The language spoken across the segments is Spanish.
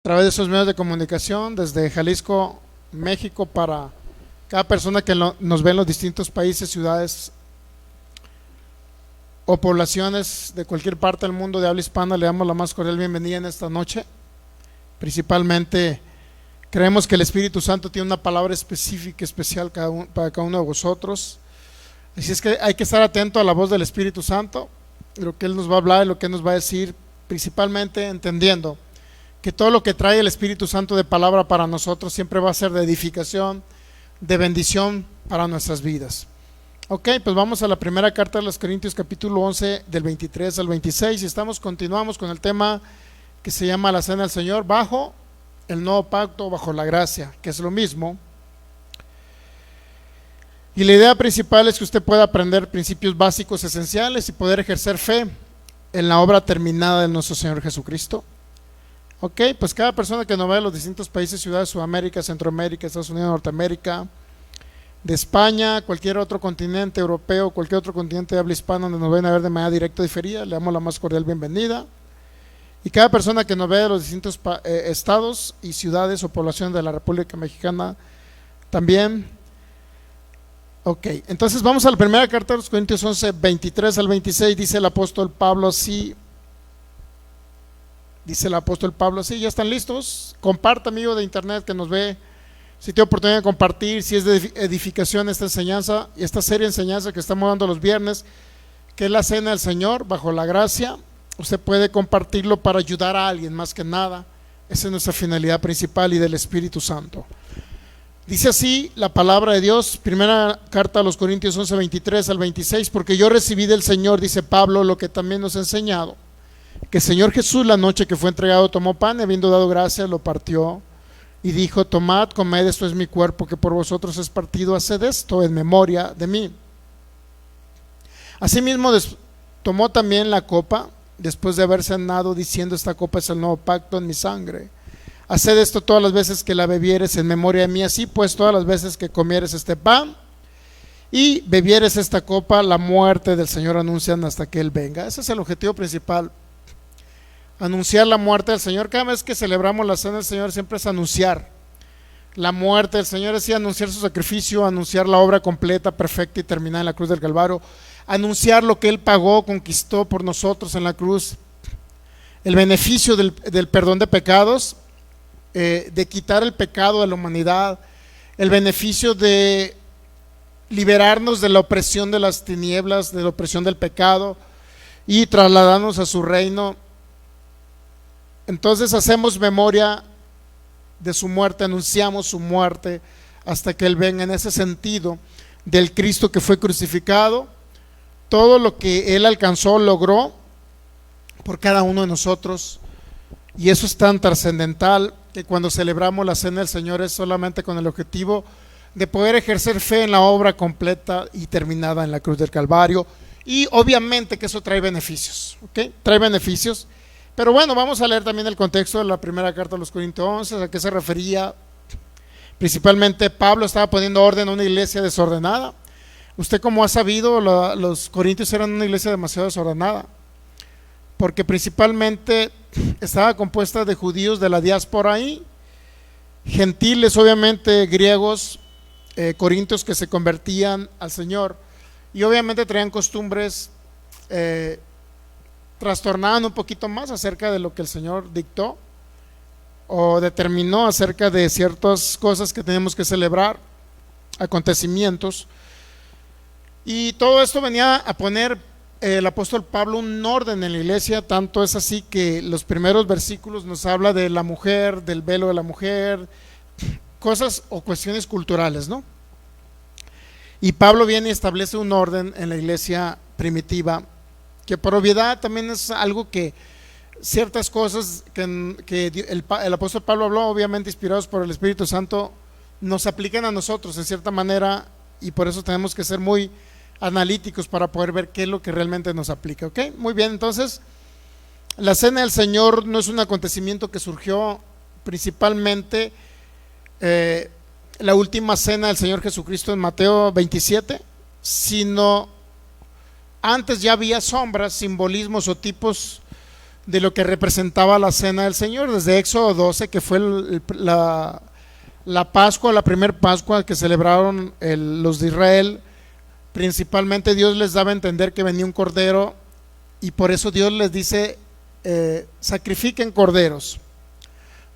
A través de esos medios de comunicación, desde Jalisco, México, para cada persona que nos ve en los distintos países, ciudades o poblaciones de cualquier parte del mundo de habla hispana, le damos la más cordial bienvenida en esta noche. Principalmente creemos que el Espíritu Santo tiene una palabra específica, especial para cada uno de vosotros. Así es que hay que estar atento a la voz del Espíritu Santo, lo que Él nos va a hablar, lo que Él nos va a decir, principalmente entendiendo que todo lo que trae el Espíritu Santo de palabra para nosotros siempre va a ser de edificación, de bendición para nuestras vidas. Ok, pues vamos a la primera carta de los Corintios, capítulo 11, del 23 al 26, y continuamos con el tema que se llama la cena del Señor, bajo el nuevo pacto, bajo la gracia, que es lo mismo. Y la idea principal es que usted pueda aprender principios básicos esenciales y poder ejercer fe en la obra terminada de nuestro Señor Jesucristo. Ok, pues cada persona que nos ve en los distintos países, ciudades, Sudamérica, Centroamérica, Estados Unidos, Norteamérica, de España, cualquier otro continente europeo, cualquier otro continente de habla hispana donde nos ven a ver de manera directa o diferida, le damos la más cordial bienvenida. Y cada persona que nos ve de los distintos estados y ciudades o poblaciones de la República Mexicana también. Ok, entonces vamos a la primera carta de los Corintios 11, 23 al 26, dice el apóstol Pablo así. Dice el apóstol Pablo así, ¿ya están listos? Comparta, amigo de internet que nos ve, si tiene oportunidad de compartir, si es de edificación esta enseñanza y esta serie de enseñanza que estamos dando los viernes, que es la cena del Señor, bajo la gracia. Usted puede compartirlo para ayudar a alguien, más que nada. Esa es nuestra finalidad principal y del Espíritu Santo. Dice así la palabra de Dios, primera carta a los Corintios 11, 23 al 26, porque yo recibí del Señor, dice Pablo, lo que también nos ha enseñado, que el Señor Jesús, la noche que fue entregado, tomó pan y habiendo dado gracias, lo partió y dijo: tomad, comed, esto es mi cuerpo que por vosotros es partido, haced esto en memoria de mí. Asimismo tomó también la copa después de haber cenado, diciendo: esta copa es el nuevo pacto en mi sangre. Haced esto todas las veces que la bebieres en memoria de mí. Así pues, todas las veces que comieres este pan y bebieres esta copa, la muerte del Señor anuncian hasta que Él venga. Ese es el objetivo principal, anunciar la muerte del Señor. Cada vez que celebramos la cena del Señor siempre es anunciar la muerte del Señor, es decir, anunciar su sacrificio, anunciar la obra completa, perfecta y terminada en la cruz del Calvario, anunciar lo que Él pagó, conquistó por nosotros en la cruz, el beneficio del perdón de pecados, de quitar el pecado de la humanidad, el beneficio de liberarnos de la opresión de las tinieblas, de la opresión del pecado y trasladarnos a su reino. Entonces hacemos memoria de su muerte, anunciamos su muerte hasta que Él venga, en ese sentido del Cristo que fue crucificado, todo lo que Él alcanzó, logró por cada uno de nosotros. Y eso es tan trascendental que cuando celebramos la cena del Señor es solamente con el objetivo de poder ejercer fe en la obra completa y terminada en la cruz del Calvario. Y obviamente que eso trae beneficios, ¿ok? Trae beneficios. Pero bueno, vamos a leer también el contexto de la primera carta a los Corintios 11, a qué se refería. Principalmente Pablo estaba poniendo orden a una iglesia desordenada. Usted, como ha sabido, los Corintios eran una iglesia demasiado desordenada, porque principalmente estaba compuesta de judíos de la diáspora ahí, gentiles, obviamente griegos, corintios que se convertían al Señor, y obviamente traían costumbres, trastornaban un poquito más acerca de lo que el Señor dictó o determinó acerca de ciertas cosas que tenemos que celebrar, acontecimientos, y todo esto venía a poner el apóstol Pablo un orden en la iglesia. Tanto es así que los primeros versículos nos habla de la mujer, del velo de la mujer, cosas o cuestiones culturales, ¿no? Y Pablo viene y establece un orden en la iglesia primitiva, que por obviedad también es algo que ciertas cosas que el apóstol Pablo habló, obviamente inspirados por el Espíritu Santo, nos aplican a nosotros en cierta manera, y por eso tenemos que ser muy analíticos para poder ver qué es lo que realmente nos aplica. ¿Ok? Muy bien, entonces la cena del Señor no es un acontecimiento que surgió principalmente la última cena del Señor Jesucristo en Mateo 27, sino antes ya había sombras, simbolismos o tipos de lo que representaba la cena del Señor, desde Éxodo 12, que fue la Pascua, la primer Pascua que celebraron los de Israel. Principalmente Dios les daba a entender que venía un cordero, y por eso Dios les dice, sacrifiquen corderos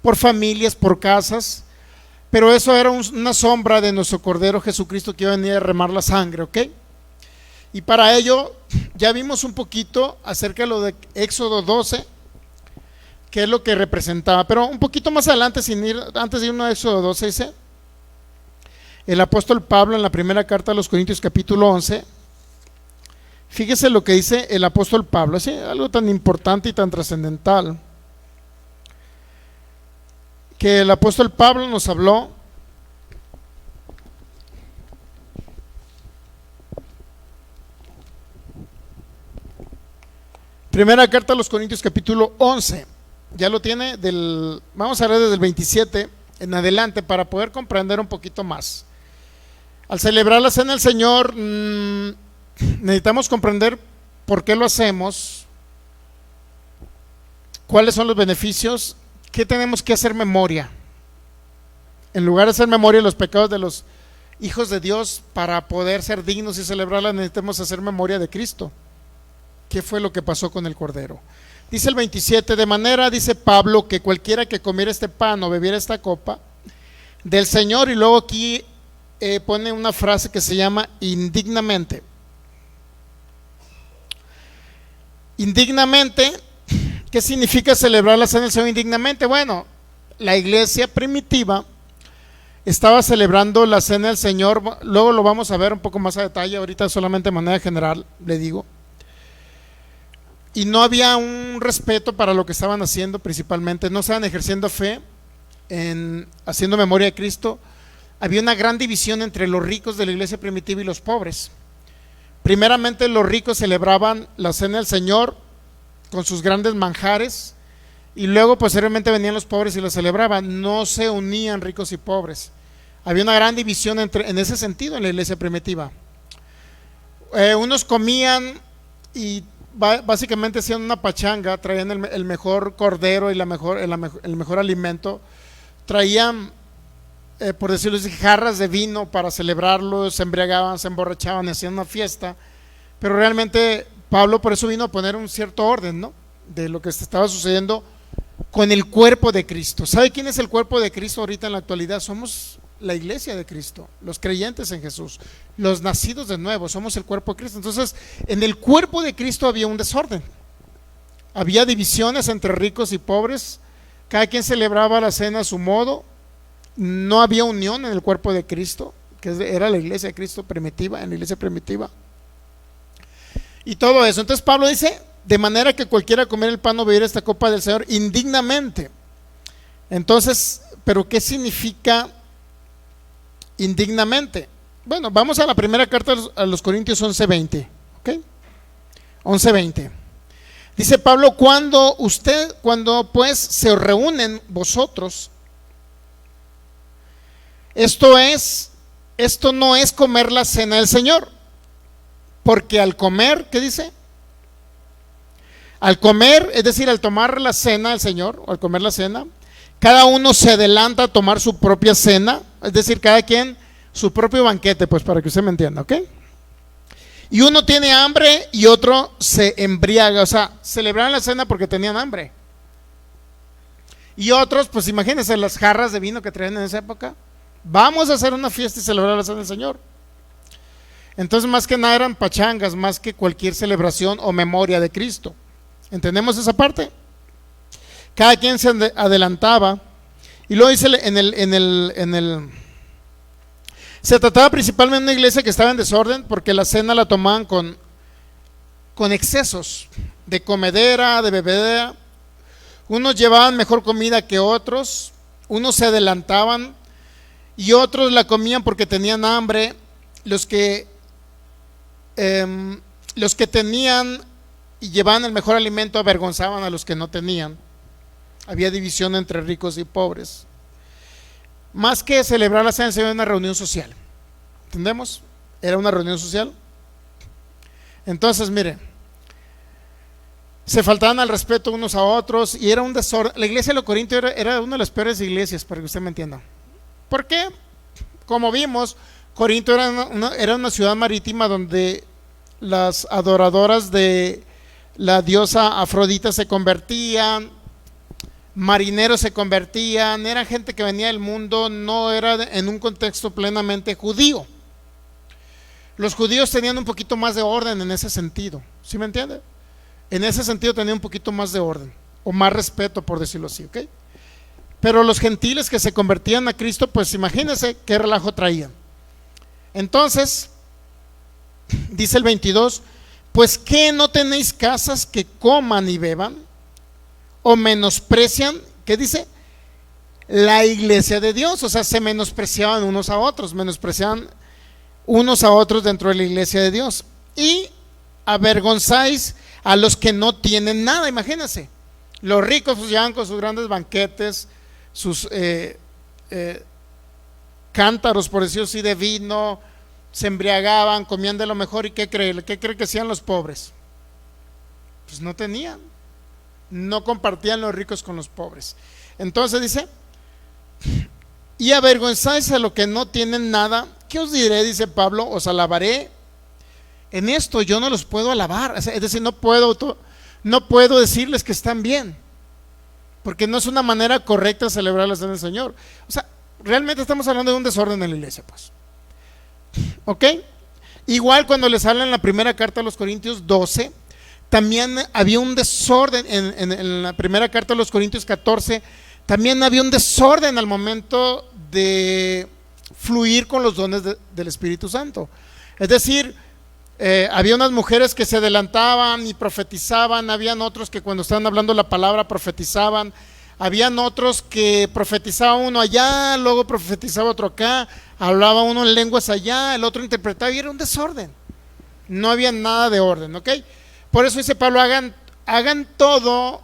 por familias, por casas, pero eso era una sombra de nuestro Cordero Jesucristo, que iba a venir a derramar la sangre, ¿ok? Y para ello ya vimos un poquito acerca de lo de Éxodo 12, que es lo que representaba, pero un poquito más adelante, antes de irnos a Éxodo 12, dice el apóstol Pablo en la primera carta a los Corintios, capítulo 11. Fíjese lo que dice el apóstol Pablo, ¿sí? Algo tan importante y tan trascendental, que el apóstol Pablo nos habló. Primera carta a los Corintios, capítulo 11. Ya lo tiene, vamos a leer desde el 27 en adelante para poder comprender un poquito más. Al celebrar la cena del Señor, necesitamos comprender por qué lo hacemos, cuáles son los beneficios, qué tenemos que hacer memoria. En lugar de hacer memoria de los pecados de los hijos de Dios, para poder ser dignos y celebrarla, necesitamos hacer memoria de Cristo. ¿Qué fue lo que pasó con el Cordero? Dice el 27, de manera, dice Pablo, que cualquiera que comiera este pan o bebiera esta copa del Señor, y luego aquí pone una frase que se llama indignamente. Indignamente, ¿qué significa celebrar la cena del Señor indignamente? Bueno, la iglesia primitiva estaba celebrando la cena del Señor, luego lo vamos a ver un poco más a detalle, ahorita solamente de manera general le digo. Y no había un respeto para lo que estaban haciendo, principalmente no estaban ejerciendo fe, haciendo memoria de Cristo. Había una gran división entre los ricos de la iglesia primitiva y los pobres. Primeramente, los ricos celebraban la cena del Señor con sus grandes manjares, y luego posteriormente venían los pobres y la celebraban. No se unían ricos y pobres. Había una gran división en ese sentido en la iglesia primitiva. Unos comían y básicamente hacían una pachanga, traían el mejor cordero y el mejor alimento, traían, por decirlo así, jarras de vino para celebrarlo, se embriagaban, se emborrachaban, hacían una fiesta, pero realmente Pablo por eso vino a poner un cierto orden, ¿no?, de lo que estaba sucediendo con el cuerpo de Cristo. ¿Sabe quién es el cuerpo de Cristo ahorita en la actualidad? Somos la iglesia de Cristo, los creyentes en Jesús, los nacidos de nuevo, somos el cuerpo de Cristo. Entonces, en el cuerpo de Cristo había un desorden, había divisiones entre ricos y pobres, cada quien celebraba la cena a su modo, no había unión en el cuerpo de Cristo, que era la iglesia de Cristo primitiva, en la iglesia primitiva, y todo eso. Entonces Pablo dice, de manera que cualquiera comiera el pan o bebiera esta copa del Señor indignamente. Entonces, ¿pero qué significa indignamente? Bueno, vamos a la primera carta a los Corintios 11:20, ¿ok? 11:20. Dice Pablo, cuando pues se reúnen vosotros, esto no es comer la cena del Señor, porque al comer, ¿qué dice? Al comer, es decir, al tomar la cena del Señor, o al comer la cena, cada uno se adelanta a tomar su propia cena, es decir, cada quien su propio banquete, pues para que usted me entienda, ¿ok? Y uno tiene hambre y otro se embriaga, o sea, celebraban la cena porque tenían hambre. Y otros, pues imagínense las jarras de vino que traían en esa época. Vamos a hacer una fiesta y celebrar la cena del Señor. Entonces, más que nada eran pachangas, más que cualquier celebración o memoria de Cristo. ¿Entendemos esa parte? Cada quien se adelantaba. Y luego dice se trataba principalmente de una iglesia que estaba en desorden, porque la cena la tomaban con excesos de comedera, de bebedera. Unos llevaban mejor comida que otros, unos se adelantaban y otros la comían porque tenían hambre. Los que tenían y llevaban el mejor alimento avergonzaban a los que no tenían. Había división entre ricos y pobres. Más que celebrar la cena del Señor, era una reunión social. ¿Entendemos? Era una reunión social. Entonces, mire, se faltaban al respeto unos a otros y era un desorden. La iglesia de los Corintios era una de las peores iglesias, para que usted me entienda. ¿Por qué? Como vimos, Corinto era una ciudad marítima donde las adoradoras de la diosa Afrodita se convertían, marineros se convertían, era gente que venía del mundo, no era en un contexto plenamente judío. Los judíos tenían un poquito más de orden en ese sentido, ¿sí me entiende? En ese sentido tenían un poquito más de orden, o más respeto, por decirlo así, ¿ok? Pero los gentiles que se convertían a Cristo, pues imagínense qué relajo traían. Entonces, dice el 22, pues ¿qué, no tenéis casas que coman y beban? ¿O menosprecian, qué dice? La iglesia de Dios. O sea, se menospreciaban unos a otros, menospreciaban unos a otros dentro de la iglesia de Dios. Y avergonzáis a los que no tienen nada. Imagínense, los ricos pues llegan con sus grandes banquetes, sus cántaros, por decirlo así, de vino, se embriagaban, comían de lo mejor. ¿Y qué cree que hacían los pobres? Pues no tenían, no compartían los ricos con los pobres. Entonces dice, y avergonzáis a los que no tienen nada. ¿Qué os diré? Dice Pablo, os alabaré. En esto yo no los puedo alabar, es decir, no puedo decirles que están bien, porque no es una manera correcta de celebrar la cena del Señor. O sea, realmente estamos hablando de un desorden en la iglesia, pues. ¿Ok? Igual cuando les hablan en la primera carta a los Corintios 12, también había un desorden en la primera carta a los Corintios 14, también había un desorden al momento de fluir con los dones del Espíritu Santo. Es decir, había unas mujeres que se adelantaban y profetizaban, habían otros que cuando estaban hablando la palabra profetizaban, habían otros que profetizaba uno allá, luego profetizaba otro acá, hablaba uno en lenguas allá, el otro interpretaba, y era un desorden, no había nada de orden, ¿ok? Por eso dice Pablo, hagan todo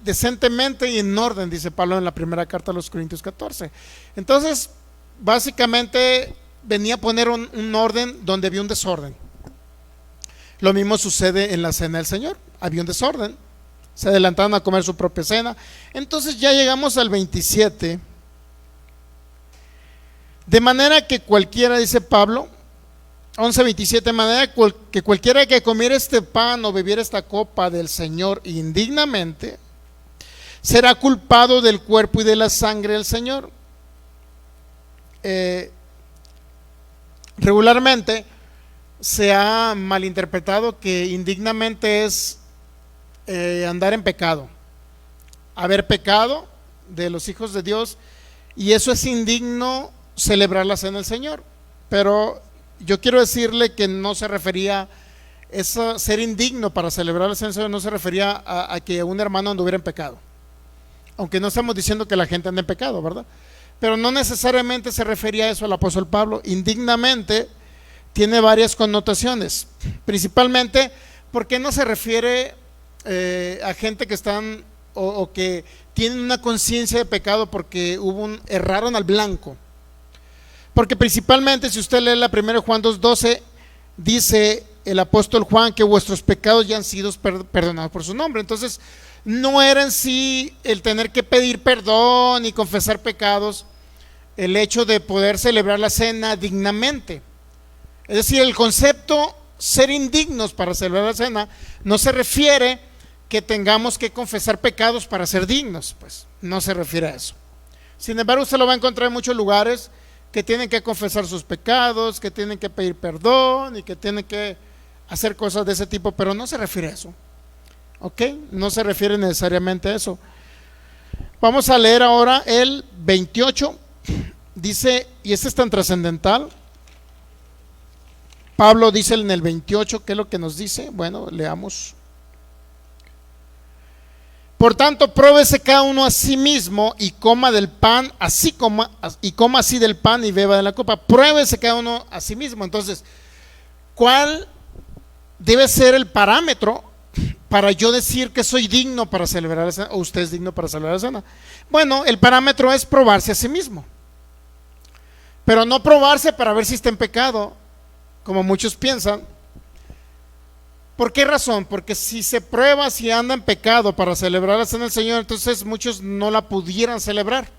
decentemente y en orden, dice Pablo en la primera carta a los Corintios 14. Entonces, básicamente venía a poner un orden donde había un desorden. Lo mismo sucede en la cena del Señor, había un desorden, se adelantaron a comer su propia cena. Entonces ya llegamos al 27, de manera que cualquiera, dice Pablo, 11:27, de manera que cualquiera que comiera este pan o bebiera esta copa del Señor indignamente, será culpado del cuerpo y de la sangre del Señor. Regularmente se ha malinterpretado que indignamente es andar en pecado, haber pecado de los hijos de Dios, y eso es indigno celebrar la cena del Señor. Pero yo quiero decirle que no se refería eso, ser indigno para celebrar la cena del Señor, no se refería a que un hermano anduviera en pecado, aunque no estamos diciendo que la gente ande en pecado, ¿verdad? Pero no necesariamente se refería a eso el apóstol Pablo. Indignamente tiene varias connotaciones, principalmente porque no se refiere a gente que están o que tienen una conciencia de pecado porque erraron al blanco. Porque principalmente, si usted lee la 1 Juan 2:12, dice el apóstol Juan que vuestros pecados ya han sido perdonados por su nombre. Entonces no era en sí el tener que pedir perdón y confesar pecados, el hecho de poder celebrar la cena dignamente. Es decir, el concepto ser indignos para celebrar la cena no se refiere que tengamos que confesar pecados para ser dignos, pues no se refiere a eso. Sin embargo, usted lo va a encontrar en muchos lugares que tienen que confesar sus pecados, que tienen que pedir perdón y que tienen que hacer cosas de ese tipo, pero no se refiere a eso, ¿ok? No se refiere necesariamente a eso. Vamos a leer ahora el 28, dice, y este es tan trascendental. Pablo dice en el 28, ¿qué es lo que nos dice? Bueno, leamos. Por tanto, pruébese cada uno a sí mismo y coma del pan, coma así del pan y beba de la copa. Pruébese cada uno a sí mismo. Entonces, ¿cuál debe ser el parámetro para yo decir que soy digno para celebrar la cena, o usted es digno para celebrar la cena? Bueno, el parámetro es probarse a sí mismo, pero no probarse para ver si está en pecado, como muchos piensan, ¿Por qué razón? Porque si se prueba si anda en pecado para celebrar la cena del Señor, entonces muchos no la pudieran celebrar.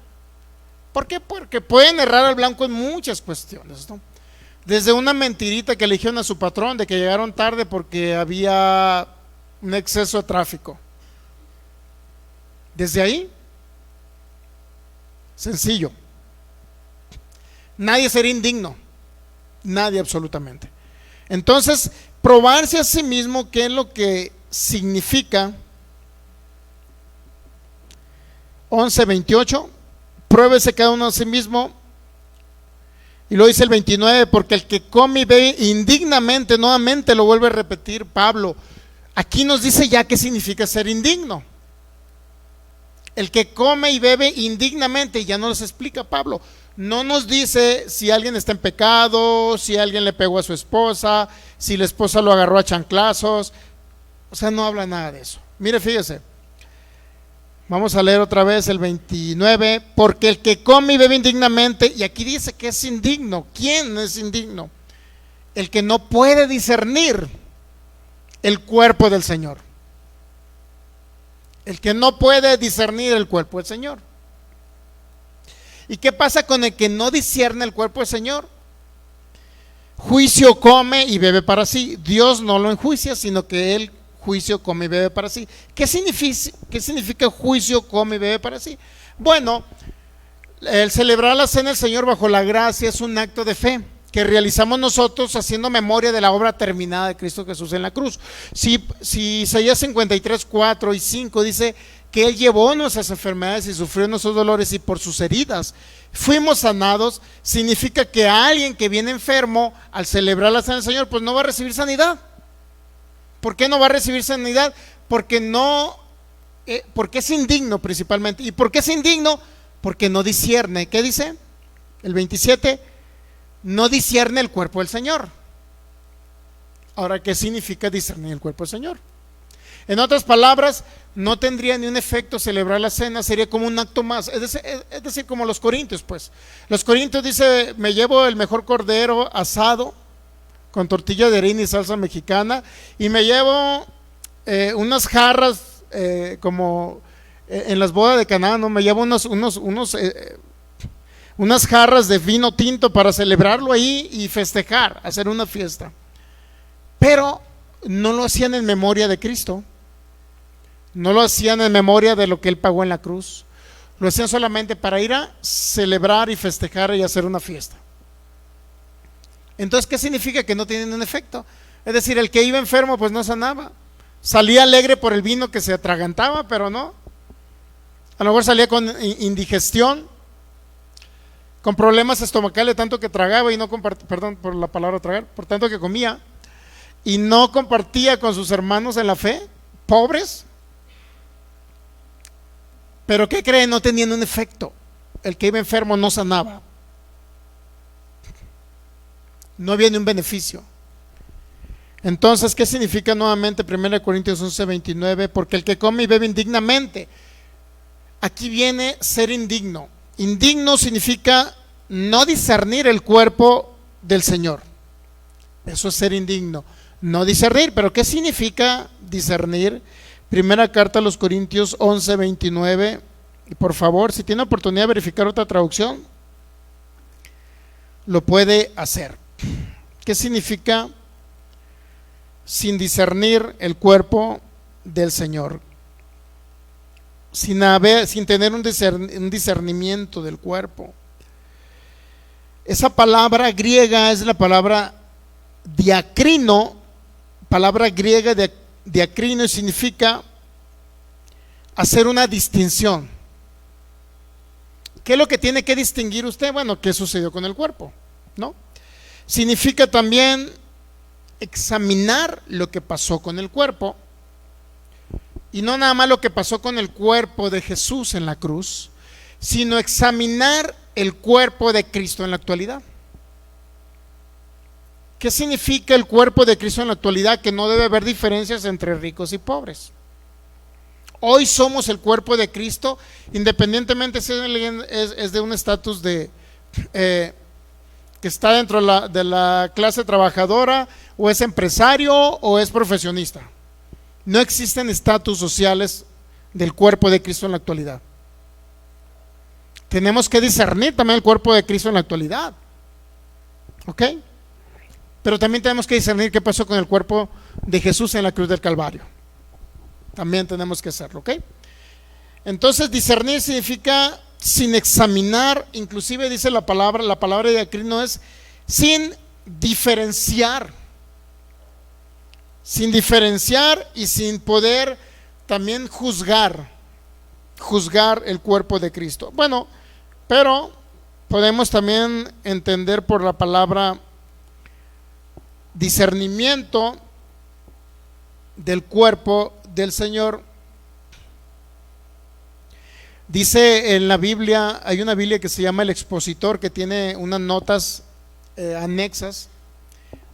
¿Por qué? Porque pueden errar al blanco en muchas cuestiones, ¿no? Desde una mentirita que eligieron a su patrón de que llegaron tarde porque había un exceso de tráfico. Desde ahí, sencillo. Nadie será indigno, nadie absolutamente. Entonces, probarse a sí mismo qué es lo que significa 11:28, pruébese cada uno a sí mismo. Y lo dice el 29, porque el que come y bebe indignamente, nuevamente lo vuelve a repetir Pablo, aquí nos dice ya qué significa ser indigno. El que come y bebe indignamente, ya nos explica Pablo. No nos dice si alguien está en pecado, si alguien le pegó a su esposa, si la esposa lo agarró a chanclazos. O sea, no habla nada de eso. Mire, fíjese. Vamos a leer otra vez el 29. Porque el que come y bebe indignamente, y aquí dice que es indigno. ¿Quién es indigno? El que no puede discernir el cuerpo del Señor. El que no puede discernir el cuerpo del Señor. ¿Y qué pasa con el que no discierne el cuerpo del Señor? Juicio come y bebe para sí. Dios no lo enjuicia, sino que él juicio come y bebe para sí. ¿Qué significa juicio come y bebe para sí? Bueno, el celebrar la cena del Señor bajo la gracia es un acto de fe que realizamos nosotros haciendo memoria de la obra terminada de Cristo Jesús en la cruz. Si Isaías 53, 4 y 5 dice que Él llevó nuestras enfermedades y sufrió nuestros dolores y por sus heridas fuimos sanados, significa que alguien que viene enfermo al celebrar la cena del Señor pues no va a recibir sanidad. ¿Por qué no va a recibir sanidad? Porque es indigno principalmente. ¿Y por qué es indigno? Porque no discierne. ¿Qué dice? El 27, no discierne el cuerpo del Señor. Ahora, ¿qué significa discernir el cuerpo del Señor? En otras palabras, no tendría ni un efecto celebrar la cena, sería como un acto más. Es decir, como los corintios, pues. Los corintios dice, me llevo el mejor cordero asado con tortilla de harina y salsa mexicana, y me llevo unas jarras como en las bodas de Caná, ¿no? Me llevo unas jarras de vino tinto para celebrarlo ahí y festejar, hacer una fiesta. Pero no lo hacían en memoria de Cristo, no lo hacían en memoria de lo que Él pagó en la cruz, lo hacían solamente para ir a celebrar y festejar y hacer una fiesta. Entonces, ¿qué significa? Que no tienen un efecto. Es decir, el que iba enfermo pues no sanaba, salía alegre por el vino que se atragantaba, pero no. A lo mejor salía con indigestión, con problemas estomacales, tanto que tragaba y no compartía, perdón por la palabra tragar, por tanto que comía y no compartía con sus hermanos en la fe, pobres. Pero ¿qué creen? No tenían un efecto. El que iba enfermo no sanaba, no había ni un beneficio. Entonces, ¿qué significa nuevamente 1 Corintios 11:29? Porque el que come y bebe indignamente, aquí viene ser indigno. Indigno significa no discernir el cuerpo del Señor. Eso es ser indigno, no discernir. Pero ¿qué significa discernir? Primera carta a los Corintios 11:29. Y por favor, si tiene oportunidad de verificar otra traducción, lo puede hacer. ¿Qué significa sin discernir el cuerpo del Señor? Sin tener un discernimiento del cuerpo. Esa palabra griega es la palabra diacrino, palabra griega de diacrino, y significa hacer una distinción. ¿Qué es lo que tiene que distinguir usted? Bueno, ¿qué sucedió con el cuerpo? ¿No? Significa también examinar lo que pasó con el cuerpo, y no nada más lo que pasó con el cuerpo de Jesús en la cruz, sino examinar el cuerpo de Cristo en la actualidad. ¿Qué significa el cuerpo de Cristo en la actualidad? Que no debe haber diferencias entre ricos y pobres. Hoy somos el cuerpo de Cristo, independientemente si es de un estatus que está dentro de la clase trabajadora o es empresario o es profesionista. No existen estatus sociales del cuerpo de Cristo en la actualidad. Tenemos que discernir también el cuerpo de Cristo en la actualidad. ¿Ok? Pero también tenemos que discernir qué pasó con el cuerpo de Jesús en la cruz del Calvario. También tenemos que hacerlo, ¿ok? Entonces discernir significa sin examinar, inclusive dice la palabra diacrino es sin diferenciar y sin poder también juzgar el cuerpo de Cristo. Bueno, pero podemos también entender por la palabra discernimiento del cuerpo del Señor. Dice en la Biblia, hay una Biblia que se llama El Expositor, que tiene unas notas anexas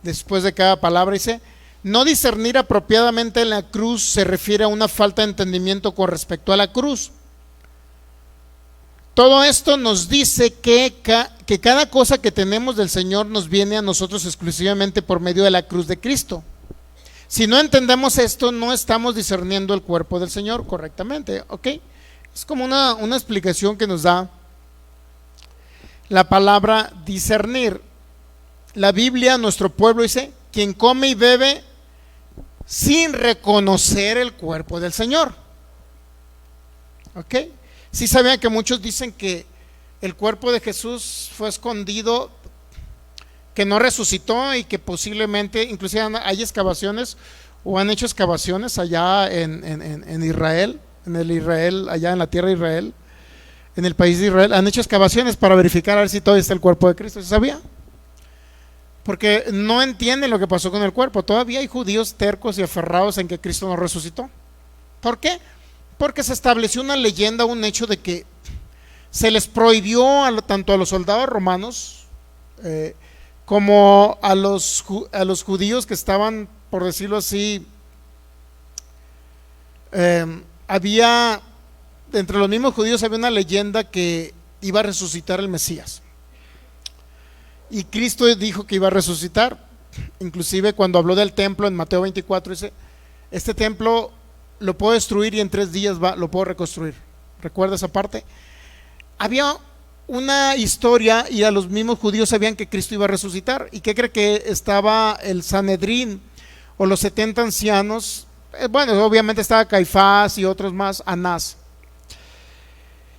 después de cada palabra. Dice: no discernir apropiadamente en la cruz se refiere a una falta de entendimiento con respecto a la cruz. Todo esto nos dice que cada cosa que tenemos del Señor nos viene a nosotros exclusivamente por medio de la cruz de Cristo. Si no entendemos esto, no estamos discerniendo el cuerpo del Señor correctamente, ¿ok? Es como una explicación que nos da la palabra discernir. La Biblia, nuestro pueblo, dice: quien come y bebe sin reconocer el cuerpo del Señor. ¿Ok? Sí sabían que muchos dicen que el cuerpo de Jesús fue escondido, que no resucitó y que posiblemente, inclusive hay excavaciones o han hecho excavaciones allá en Israel, allá en la tierra de Israel, en el país de Israel, han hecho excavaciones para verificar a ver si todavía está el cuerpo de Cristo. ¿Se sabía? Porque no entienden lo que pasó con el cuerpo. Todavía hay judíos tercos y aferrados en que Cristo no resucitó. ¿Por qué? Porque se estableció una leyenda, un hecho de que se les prohibió tanto a los soldados romanos como a los judíos que estaban, por decirlo así, había, entre los mismos judíos había una leyenda que iba a resucitar el Mesías. Y Cristo dijo que iba a resucitar. Inclusive cuando habló del templo en Mateo 24 dice: este templo lo puedo destruir y en 3 días lo puedo reconstruir. ¿Recuerda esa parte? Había una historia y a los mismos judíos sabían que Cristo iba a resucitar. ¿Y qué cree? Que estaba el Sanedrín o los 70 ancianos. Bueno, obviamente estaba Caifás y otros más, Anás,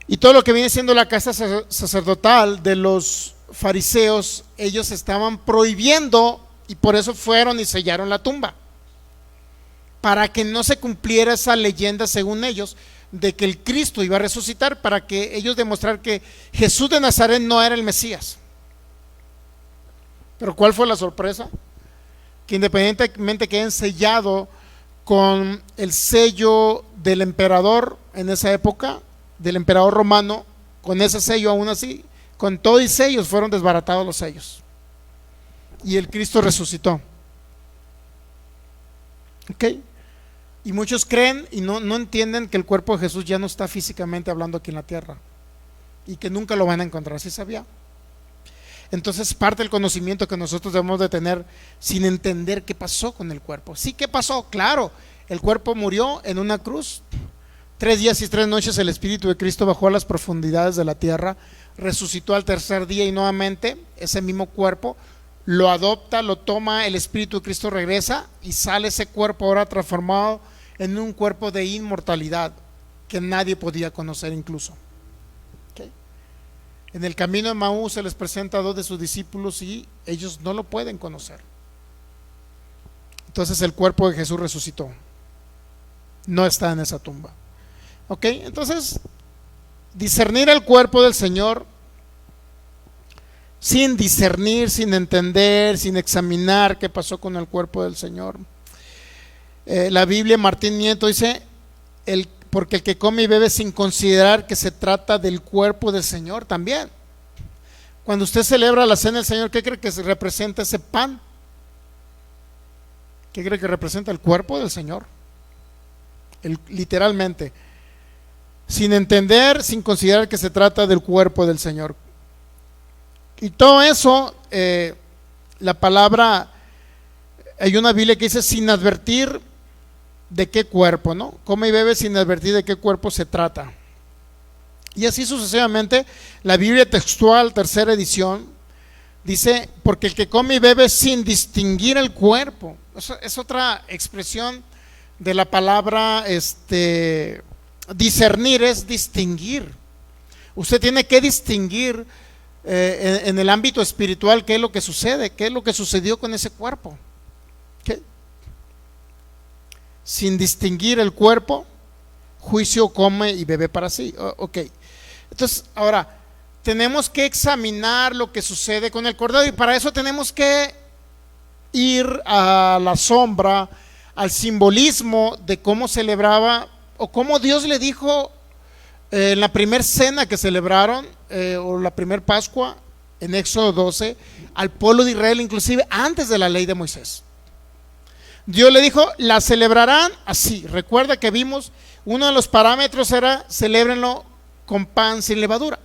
y todo lo que viene siendo la casa sacerdotal de los fariseos. Ellos estaban prohibiendo, y por eso fueron y sellaron la tumba, para que no se cumpliera esa leyenda, según ellos, de que el Cristo iba a resucitar, para que ellos demostraran que Jesús de Nazaret no era el Mesías. Pero ¿cuál fue la sorpresa? Que independientemente que hayan sellado con el sello del emperador en esa época, del emperador romano, con ese sello, aún así, con todo y sellos, fueron desbaratados los sellos y el Cristo resucitó. ¿Ok? Y muchos creen y no entienden que el cuerpo de Jesús ya no está físicamente hablando aquí en la tierra y que nunca lo van a encontrar. ¿Sí sabía? Entonces parte del conocimiento que nosotros debemos de tener sin entender qué pasó con el cuerpo. Sí, ¿qué pasó? Claro, el cuerpo murió en una cruz. 3 días y 3 noches el Espíritu de Cristo bajó a las profundidades de la tierra, resucitó al tercer día y nuevamente ese mismo cuerpo lo adopta, lo toma, el Espíritu de Cristo regresa y sale ese cuerpo ahora transformado en un cuerpo de inmortalidad que nadie podía conocer incluso. ¿Okay? En el camino de Maús se les presenta a 2 de sus discípulos y ellos no lo pueden conocer. Entonces el cuerpo de Jesús resucitó, no está en esa tumba. Ok, entonces discernir el cuerpo del Señor sin discernir, sin entender, sin examinar qué pasó con el cuerpo del Señor. La Biblia, Martín Nieto dice: porque el que come y bebe sin considerar que se trata del cuerpo del Señor también. Cuando usted celebra la cena del Señor, ¿qué cree que representa ese pan? ¿Qué cree que representa? El cuerpo del Señor. Literalmente. Sin entender, sin considerar que se trata del cuerpo del Señor. Y todo eso, la palabra hay una Biblia que dice sin advertir de qué cuerpo, ¿no? Come y bebe sin advertir de qué cuerpo se trata. Y así sucesivamente, la Biblia textual, tercera edición, dice, porque el que come y bebe sin distinguir el cuerpo. Eso es otra expresión de la palabra discernir, es distinguir. Usted tiene que distinguir en el ámbito espiritual qué es lo que sucede, qué es lo que sucedió con ese cuerpo. ¿Qué? Sin distinguir el cuerpo, juicio come y bebe para sí. Ok. Entonces, ahora, tenemos que examinar lo que sucede con el Cordero y para eso tenemos que ir a la sombra, al simbolismo de cómo celebraba o cómo Dios le dijo en la primera cena que celebraron o la primera Pascua en Éxodo 12 al pueblo de Israel, inclusive antes de la ley de Moisés. Dios le dijo, la celebrarán así. Recuerda que vimos, uno de los parámetros era celébrenlo con pan sin levadura.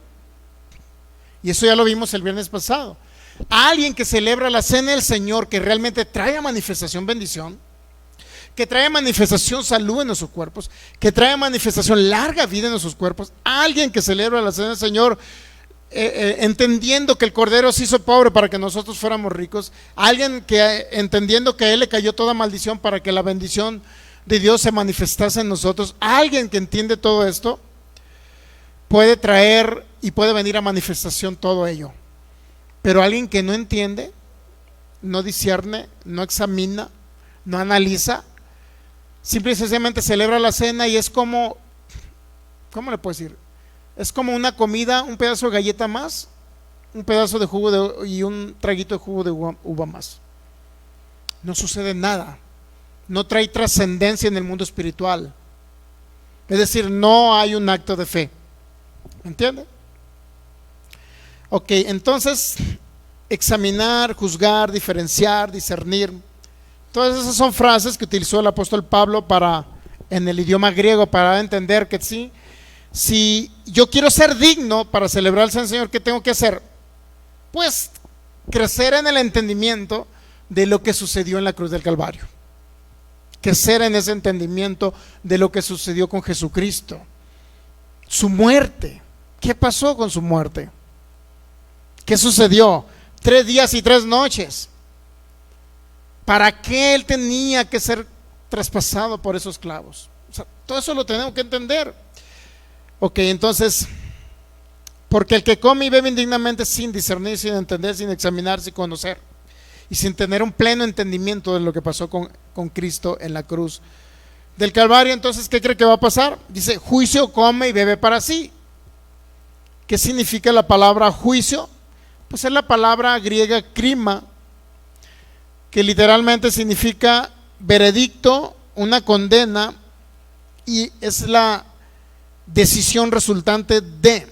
Y eso ya lo vimos el viernes pasado. Alguien que celebra la cena del Señor, que realmente trae a manifestación bendición, que trae a manifestación salud en nuestros cuerpos, que trae a manifestación larga vida en nuestros cuerpos, alguien que celebra la cena del Señor entendiendo que el Cordero se hizo pobre para que nosotros fuéramos ricos, alguien que entendiendo que a él le cayó toda maldición para que la bendición de Dios se manifestase en nosotros, alguien que entiende todo esto puede traer y puede venir a manifestación todo ello. Pero alguien que no entiende, no discierne, no examina, no analiza, simple y sencillamente celebra la cena y es como, ¿cómo le puedo decir? Es como una comida, un pedazo de galleta más, un pedazo de jugo y un traguito de jugo de uva más. No sucede nada, no trae trascendencia en el mundo espiritual. Es decir, no hay un acto de fe. ¿Entiende? Ok, entonces, examinar, juzgar, diferenciar, discernir. Todas esas son frases que utilizó el apóstol Pablo en el idioma griego para entender que sí, si yo quiero ser digno para celebrar al Señor, ¿qué tengo que hacer? Pues crecer en el entendimiento de lo que sucedió en la cruz del Calvario. Crecer en ese entendimiento de lo que sucedió con Jesucristo. Su muerte. ¿Qué pasó con su muerte? ¿Qué sucedió? 3 días y 3 noches. ¿Para qué él tenía que ser traspasado por esos clavos? O sea, todo eso lo tenemos que entender. Ok, entonces, porque el que come y bebe indignamente sin discernir, sin entender, sin examinar, sin conocer y sin tener un pleno entendimiento de lo que pasó con Cristo en la cruz del Calvario, entonces, ¿qué cree que va a pasar? Dice, juicio come y bebe para sí. ¿Qué significa la palabra juicio? Pues es la palabra griega krima, que literalmente significa veredicto, una condena, y es la decisión resultante de.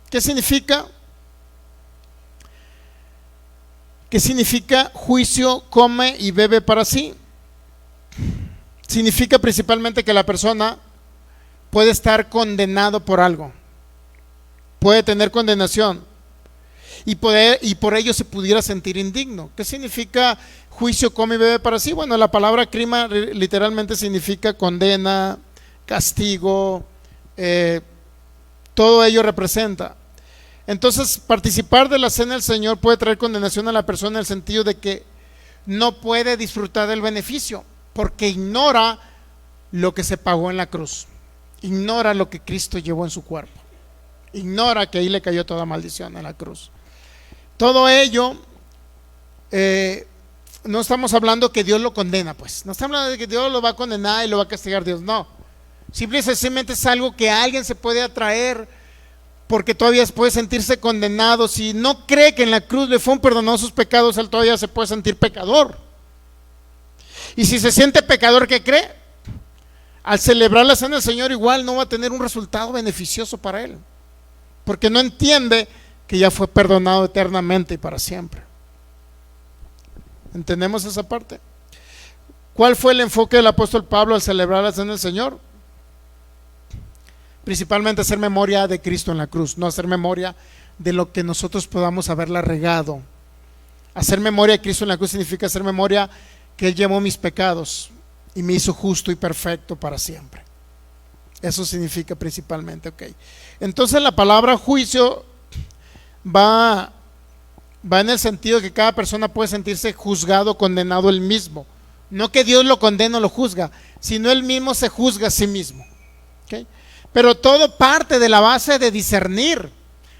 ¿Qué significa? ¿Qué significa juicio come y bebe para sí? Significa principalmente que la persona puede estar condenado por algo, puede tener condenación y por ello se pudiera sentir indigno. ¿Qué significa juicio come y bebe para sí? Bueno, la palabra crima literalmente significa condena, castigo, todo ello representa. Entonces, participar de la cena del Señor puede traer condenación a la persona en el sentido de que no puede disfrutar del beneficio porque ignora lo que se pagó en la cruz, ignora lo que Cristo llevó en su cuerpo, ignora que ahí le cayó toda maldición en la cruz. Todo ello, no estamos hablando que Dios lo condena, pues no estamos hablando de que Dios lo va a condenar y lo va a castigar Dios, no. Simple y sencillamente es algo que alguien se puede atraer porque todavía puede sentirse condenado. Si no cree que en la cruz le fueron perdonados sus pecados, él todavía se puede sentir pecador. Y si se siente pecador, ¿qué cree? Al celebrar la cena del Señor igual no va a tener un resultado beneficioso para él, porque no entiende que ya fue perdonado eternamente y para siempre. ¿Entendemos esa parte? ¿Cuál fue el enfoque del apóstol Pablo al celebrar la cena del Señor? Principalmente hacer memoria de Cristo en la cruz, no hacer memoria de lo que nosotros podamos haberla regado. Hacer memoria de Cristo en la cruz significa hacer memoria que Él llevó mis pecados y me hizo justo y perfecto para siempre. Eso significa principalmente, ok. Entonces la palabra juicio va en el sentido de que cada persona puede sentirse juzgado, condenado él mismo. No que Dios lo condena o lo juzga, sino él mismo se juzga a sí mismo. ¿Okay? Pero todo parte de la base de discernir,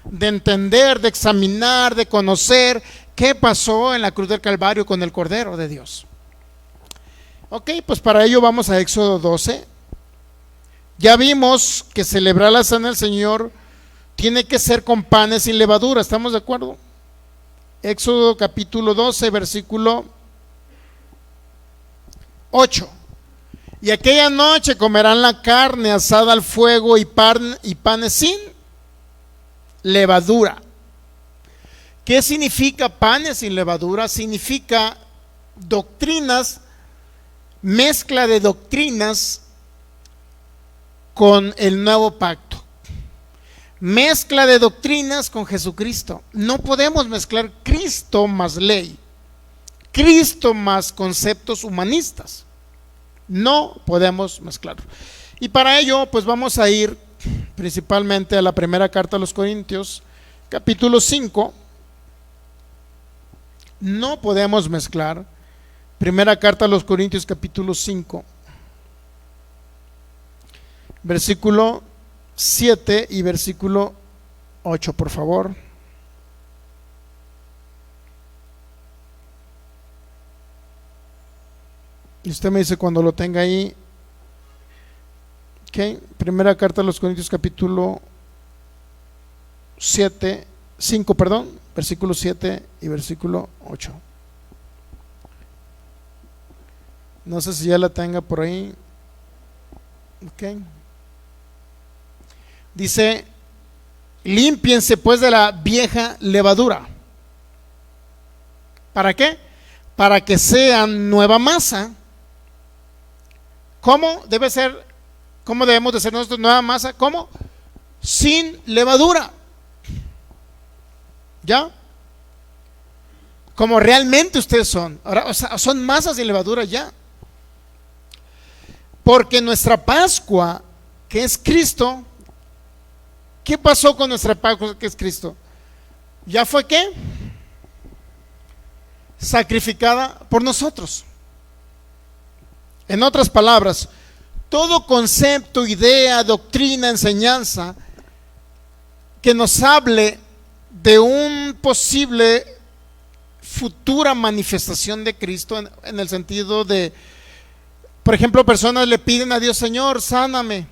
de entender, de examinar, de conocer qué pasó en la cruz del Calvario con el Cordero de Dios. Ok, pues para ello vamos a Éxodo 12. Ya vimos que celebrar la cena del Señor tiene que ser con panes sin levadura, ¿estamos de acuerdo? Éxodo capítulo 12, versículo 8. Y aquella noche comerán la carne asada al fuego y panes sin levadura. ¿Qué significa panes sin levadura? Significa doctrinas, mezcla de doctrinas con el nuevo pacto. Mezcla de doctrinas con Jesucristo. No podemos mezclar Cristo más ley, Cristo más conceptos humanistas. No podemos mezclarlo. Y para ello, pues vamos a ir principalmente a la primera carta a los Corintios, capítulo 5. No podemos mezclar. Primera carta a los Corintios, capítulo 5, versículo 7 y versículo 8, por favor. Y usted me dice cuando lo tenga ahí. Ok, primera carta a los Corintios, capítulo 5, versículo 7 y versículo 8. No sé si ya la tenga por ahí. Ok. Dice: límpiense pues de la vieja levadura. ¿Para qué? Para que sean nueva masa. ¿Cómo debe ser? ¿Cómo debemos de ser nosotros nueva masa? ¿Cómo? Sin levadura. ¿Ya? Como realmente ustedes son. Ahora, o sea, son masas sin levadura ya. Porque nuestra Pascua, que es Cristo, ¿qué pasó con nuestra Pascua, que es Cristo? ¿Ya fue qué? Sacrificada por nosotros. En otras palabras, todo concepto, idea, doctrina, enseñanza que nos hable de un posible futura manifestación de Cristo, en el sentido de, por ejemplo, personas le piden a Dios: Señor, sáname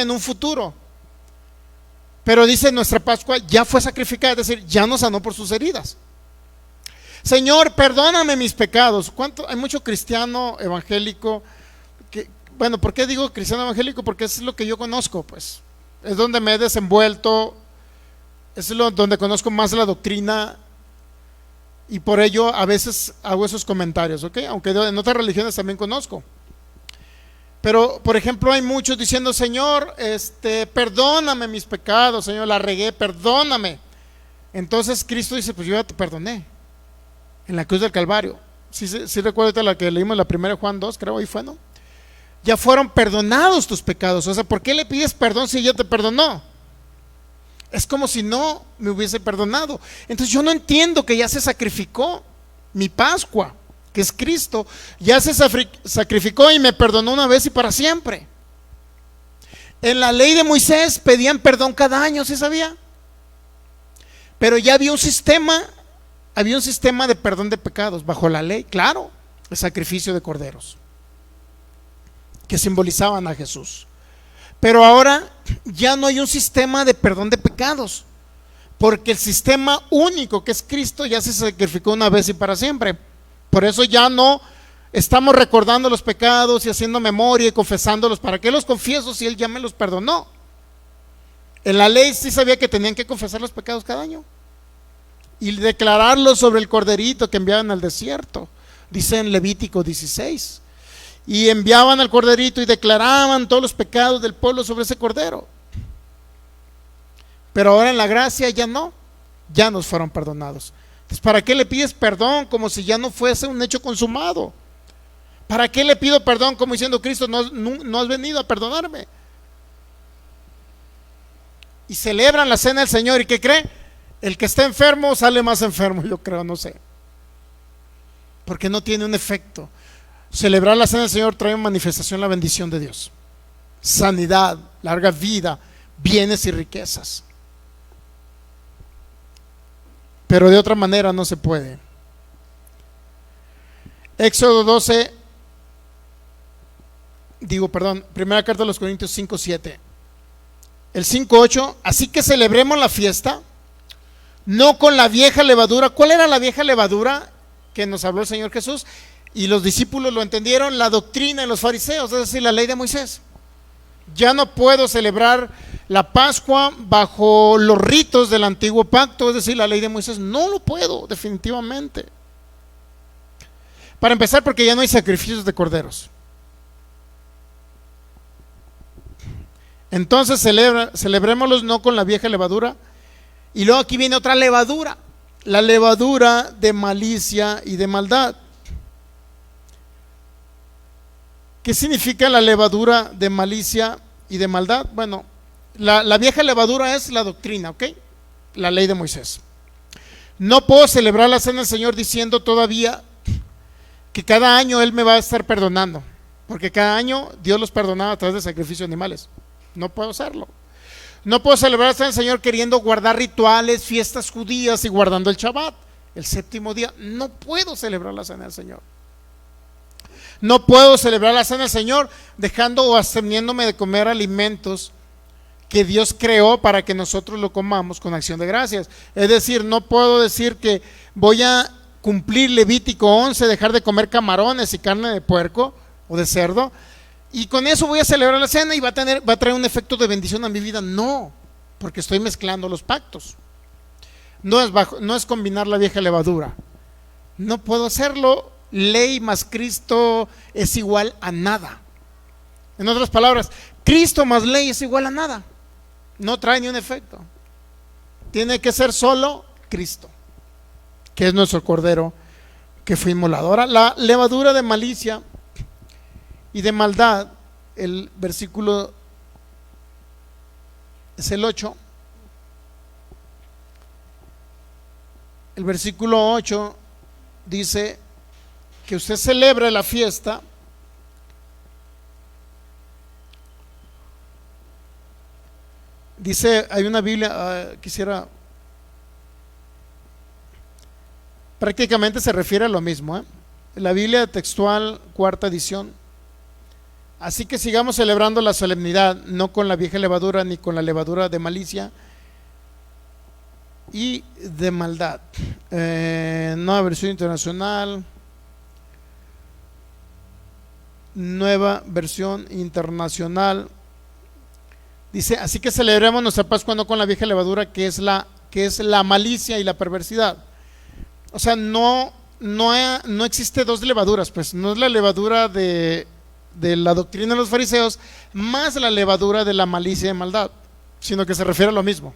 en un futuro. Pero dice, nuestra Pascua ya fue sacrificada, es decir, ya nos sanó por sus heridas. Señor, perdóname mis pecados. Hay mucho cristiano evangélico que, bueno, ¿por qué digo cristiano evangélico? Porque es lo que yo conozco, pues es donde me he desenvuelto, es donde conozco más la doctrina, y por ello a veces hago esos comentarios, ¿ok? Aunque en otras religiones también conozco. Pero, por ejemplo, hay muchos diciendo: Señor, perdóname mis pecados, Señor, la regué, perdóname. Entonces Cristo dice: pues yo ya te perdoné en la cruz del Calvario. Sí recuerda la que leímos, la primera Juan 2, creo, ahí fue, ¿no? Ya fueron perdonados tus pecados. O sea, ¿por qué le pides perdón si ya te perdonó? Es como si no me hubiese perdonado. Entonces yo no entiendo que ya se sacrificó mi Pascua, que es Cristo. Ya se sacrificó y me perdonó una vez y para siempre. En la ley de Moisés pedían perdón cada año, ¿sí sabía? Pero ya había un sistema de perdón de pecados bajo la ley, claro, el sacrificio de corderos que simbolizaban a Jesús. Pero ahora ya no hay un sistema de perdón de pecados, porque el sistema único, que es Cristo, ya se sacrificó una vez y para siempre. Por eso ya no estamos recordando los pecados y haciendo memoria y confesándolos. ¿Para qué los confieso si Él ya me los perdonó? En la ley sí sabía que tenían que confesar los pecados cada año y declararlos sobre el corderito que enviaban al desierto, dice en Levítico 16. Y enviaban al corderito y declaraban todos los pecados del pueblo sobre ese cordero. Pero ahora en la gracia ya no, ya nos fueron perdonados. Entonces, ¿para qué le pides perdón como si ya no fuese un hecho consumado? ¿Para qué le pido perdón como diciendo, Cristo, no has venido a perdonarme? Y celebran la cena del Señor, ¿y qué cree? El que está enfermo sale más enfermo, yo creo, no sé. Porque no tiene un efecto. Celebrar la cena del Señor trae en manifestación la bendición de Dios. Sanidad, larga vida, bienes y riquezas. Pero de otra manera no se puede. Éxodo 12, primera carta de los Corintios 5:7. El 5:8, así que celebremos la fiesta, no con la vieja levadura. ¿Cuál era la vieja levadura que nos habló el Señor Jesús? Y los discípulos lo entendieron, la doctrina de los fariseos, es decir, la ley de Moisés. Ya no puedo celebrar la Pascua bajo los ritos del antiguo pacto, es decir, la ley de Moisés. No lo puedo, definitivamente. Para empezar, porque ya no hay sacrificios de corderos. Entonces celebrémoslos no con la vieja levadura. Y luego aquí viene otra levadura, la levadura de malicia y de maldad. ¿Qué significa la levadura de malicia y de maldad? Bueno, la vieja levadura es la doctrina, ¿ok? La ley de Moisés. No puedo celebrar la cena del Señor diciendo todavía que cada año Él me va a estar perdonando, porque cada año Dios los perdonaba a través de sacrificios de animales. No puedo hacerlo. No puedo celebrar la cena del Señor queriendo guardar rituales, fiestas judías y guardando el Shabbat, el séptimo día. No puedo celebrar la cena del Señor. No puedo celebrar la cena del Señor dejando o absteniéndome de comer alimentos que Dios creó para que nosotros lo comamos con acción de gracias. Es decir, no puedo decir que voy a cumplir Levítico 11, dejar de comer camarones y carne de puerco o de cerdo, y con eso voy a celebrar la cena y va a traer un efecto de bendición a mi vida. No, porque estoy mezclando los pactos. No es combinar la vieja levadura. No puedo hacerlo. Ley más Cristo es igual a nada. En otras palabras, Cristo más ley es igual a nada. No trae ni un efecto. Tiene que ser solo Cristo, que es nuestro Cordero que fue inmolado. Ahora, la levadura de malicia y de maldad, el versículo es el 8. El versículo 8 dice que usted celebre la fiesta dice, hay una Biblia, prácticamente se refiere a lo mismo, la Biblia textual, cuarta edición. Así que sigamos celebrando la solemnidad, no con la vieja levadura ni con la levadura de malicia y de maldad. Nueva versión internacional. Nueva versión internacional. Dice, así que celebremos nuestra Pascua no con la vieja levadura, que es la malicia y la perversidad. O sea, no existe dos levaduras, pues no es la levadura de la doctrina de los fariseos más la levadura de la malicia y maldad, sino que se refiere a lo mismo.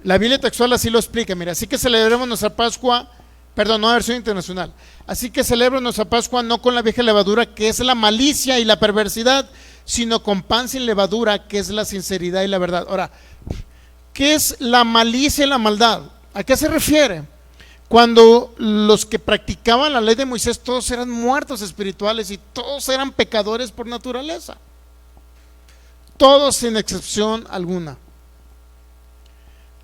La Biblia textual así lo explica, mira, así que celebremos nuestra Pascua, nueva versión internacional, así que celebremos nuestra Pascua no con la vieja levadura, que es la malicia y la perversidad, sino con pan sin levadura, que es la sinceridad y la verdad. Ahora, ¿qué es la malicia y la maldad? ¿A qué se refiere? Cuando los que practicaban la ley de Moisés todos eran muertos espirituales y todos eran pecadores por naturaleza, todos sin excepción alguna.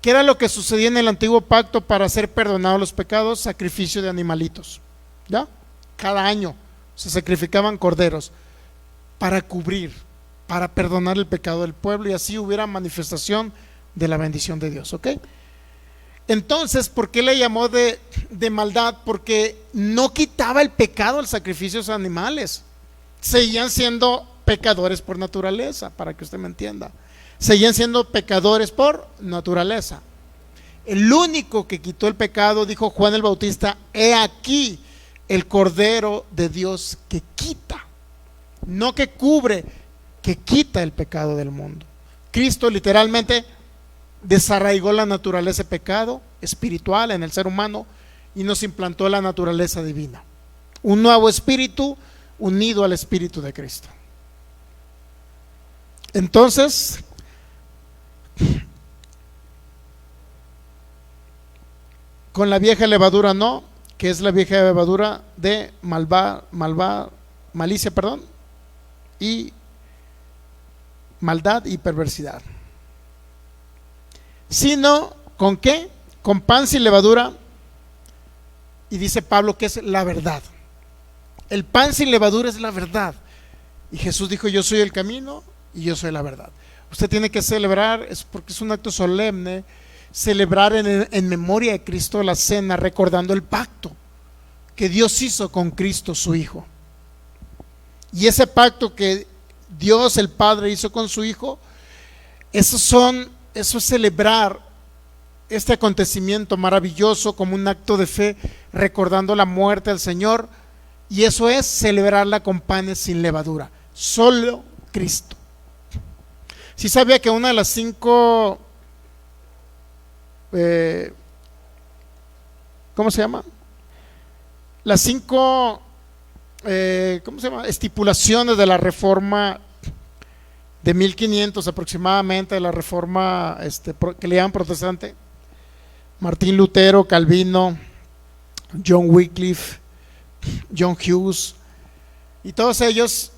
¿Qué era lo que sucedía en el antiguo pacto para ser perdonados los pecados? Sacrificio de animalitos, ¿ya? Cada año se sacrificaban corderos para cubrir, para perdonar el pecado del pueblo, y así hubiera manifestación de la bendición de Dios, ¿ok? Entonces, ¿por qué le llamó de maldad? Porque no quitaba el pecado al sacrificio de animales. Seguían siendo pecadores por naturaleza, para que usted me entienda. Seguían siendo pecadores por naturaleza. El único que quitó el pecado, dijo Juan el Bautista, he aquí el Cordero de Dios que quita, no que cubre, que quita el pecado del mundo. Cristo literalmente desarraigó la naturaleza de pecado espiritual en el ser humano y nos implantó la naturaleza divina. Un nuevo espíritu unido al espíritu de Cristo. Entonces, con la vieja levadura no, que es la vieja levadura de malicia, y maldad y perversidad. Sino, ¿con qué? Con pan sin levadura. Y dice Pablo que es la verdad. El pan sin levadura es la verdad. Y Jesús dijo: yo soy el camino y yo soy la verdad. Usted tiene que celebrar, es porque es un acto solemne, celebrar en memoria de Cristo la cena, recordando el pacto que Dios hizo con Cristo su Hijo. Y ese pacto que Dios el Padre hizo con su Hijo, eso es celebrar este acontecimiento maravilloso como un acto de fe, recordando la muerte del Señor. Y eso es celebrarla con panes sin levadura, solo Cristo. Si sabía que una de las 5 ¿cómo se llama? Las 5 estipulaciones de la reforma de 1500 aproximadamente, de la reforma que le llaman protestante, Martín Lutero, Calvino, John Wycliffe, John Hughes, y todos ellos